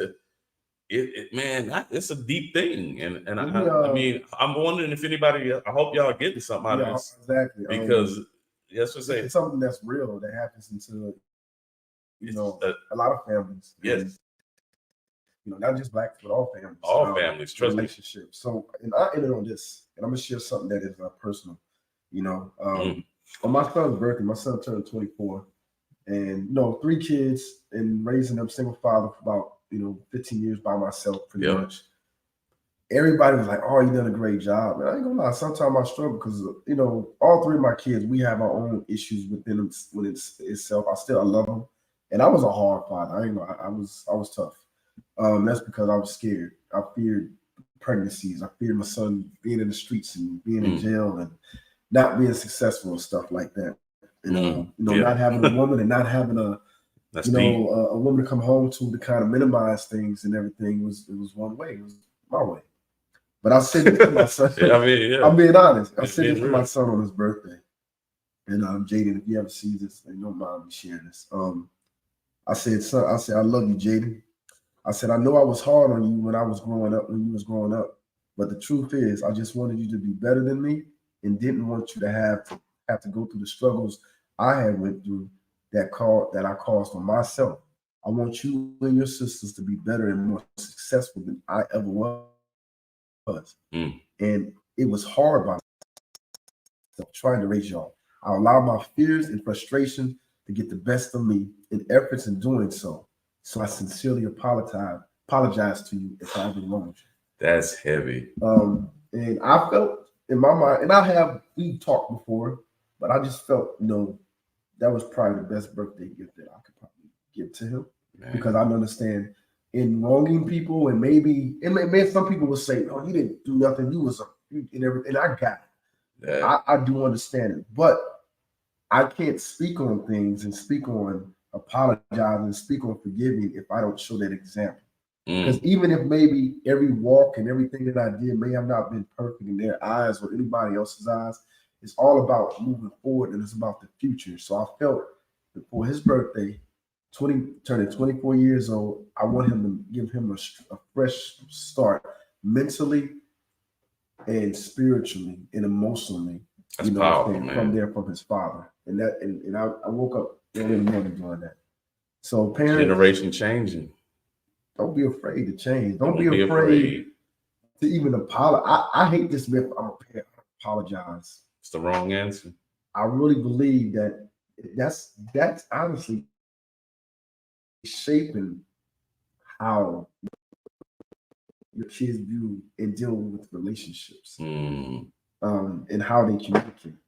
it, man. It's a deep thing, and I mean, I'm wondering if anybody. I hope y'all are getting something out of this, exactly, because that's what it's something that's real that happens into a lot of families. Yes, not just Black, but all families. All families, trust relationships. So, and I ended on this, and I'm gonna share something that is personal. On my son's birthday, my son turned 24. and 3 kids and raising them single father for about 15 years by myself, pretty much. Everybody was like, "Oh, you done a great job." And I ain't gonna lie, sometimes I struggle because all 3 of my kids, we have our own issues within them, itself. I love them, and I was a hard father. I ain't gonna, I was tough. That's because I was scared. I feared pregnancies. I feared my son being in the streets and being in jail and not being successful and stuff like that. And not having a woman and not having a woman to come home to kind of minimize things and everything it was one way. It was my way. But I said this to my son. I'm being honest. I said this to my son on his birthday. And Jaden, if you ever see this, you don't mind me sharing this. I said, son, I love you, Jaden. I said, I know I was hard on you when you was growing up. But the truth is, I just wanted you to be better than me and didn't want you to have to go through the struggles I had went through that I caused on myself. I want you and your sisters to be better and more successful than I ever was. And it was hard by myself trying to raise y'all. I allowed my fears and frustration to get the best of me in efforts in doing so. So I sincerely apologize to you if I ever wronged you. That's heavy. And I felt in my mind, and we talked before, but I just felt, that was probably the best birthday gift that I could probably give to him. Man. Because I understand in wronging people, and maybe some people will say, "No, you didn't do nothing. You was and everything." And I got it. Yeah. I do understand it, but I can't speak on things and speak on apologizing and speak on forgiving if I don't show that example. Because even if maybe every walk and everything that I did may have not been perfect in their eyes or anybody else's eyes, it's all about moving forward and it's about the future. So I felt that for his birthday, turning 24 years old, I want him to give him a fresh start mentally and spiritually and emotionally. That's powerful, from his father. And I woke up early in the morning doing that. So parents, generation changing. Don't be afraid to change. Don't be afraid to even apologize. I hate this myth. I'm a parent. Apologize. It's the wrong answer. I really believe that's honestly shaping how your kids view and deal with relationships, and how they communicate.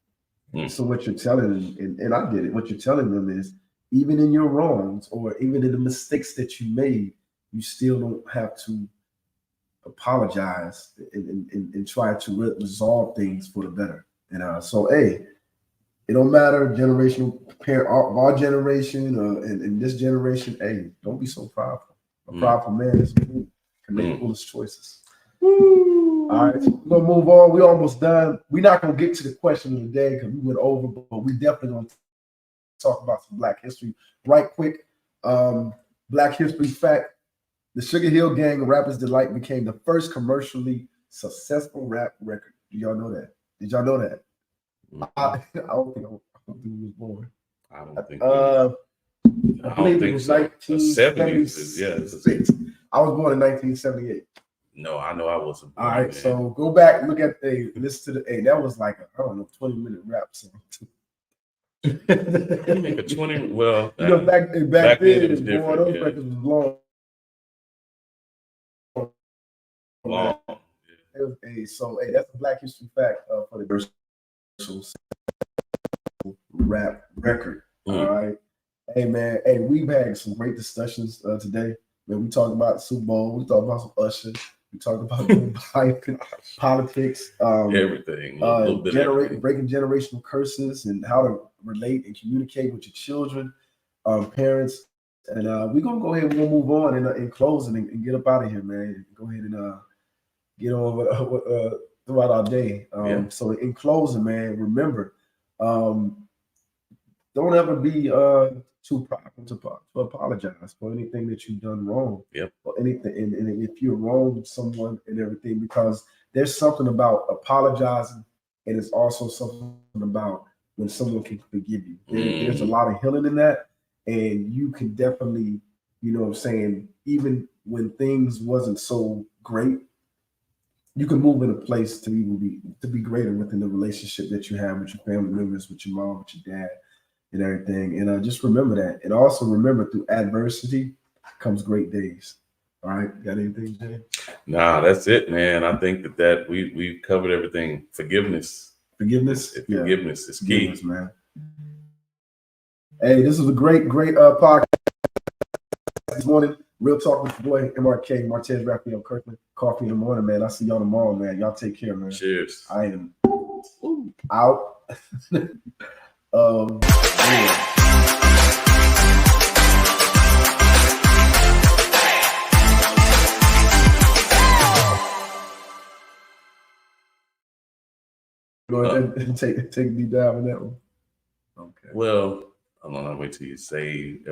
So what you're telling them, and I get it. What you're telling them is, even in your wrongs or even in the mistakes that you made, you still don't have to apologize and try to resolve things for the better. And so, hey, it don't matter generational parent of our generation and this generation. Hey, don't be so prideful. A prideful man is can make foolish choices. All right, we're gonna move on. We're almost done. We're not gonna get to the question of the day because we went over, but we definitely gonna talk about some Black history right quick. Black history fact: the Sugar Hill Gang of Rappers Delight became the first commercially successful rap record. Do y'all know that? Did y'all know that? I don't think we was born. I don't think. I believe it was 1976. Yeah, I was born in 1978. No, I know I wasn't born. All right, so go back, look at listen to that was like a 20-minute rap song. You make a 20. Well, back then it was different. Those records was long. So that's a Black history fact for the rap record. All right. Hey man, we've had some great discussions today. Man, we talked about the Super Bowl, we talked about some Usher, we talked about politics, everything, breaking generational curses and how to relate and communicate with your children, parents. And we're gonna go ahead and we'll move on in closing and get up out of here, man. Go ahead and get on throughout our day. So in closing, man, remember, don't ever be too proud to apologize for anything that you've done wrong. Or anything, and if you're wrong with someone and everything, because there's something about apologizing, and it's also something about when someone can forgive you. There's a lot of healing in that, and you can definitely, even when things wasn't so great, you can move in a place to be greater within the relationship that you have with your family members, with your mom, with your dad. and everything. And just remember that. And also remember, through adversity comes great days. All right. Got anything, Jay? Nah, that's it, man. I think that we've covered everything. Forgiveness. Forgiveness. Forgiveness is key. Forgiveness, man. Hey, this is a great podcast this morning. Real talk with your boy MRK, Martez Raphael Kirkland. Coffee in the morning, man. I'll see y'all tomorrow, man. Y'all take care, man. Cheers. I am out. Yeah. Go ahead and take a deep dive on that one. Okay. Well, I'm gonna wait till you say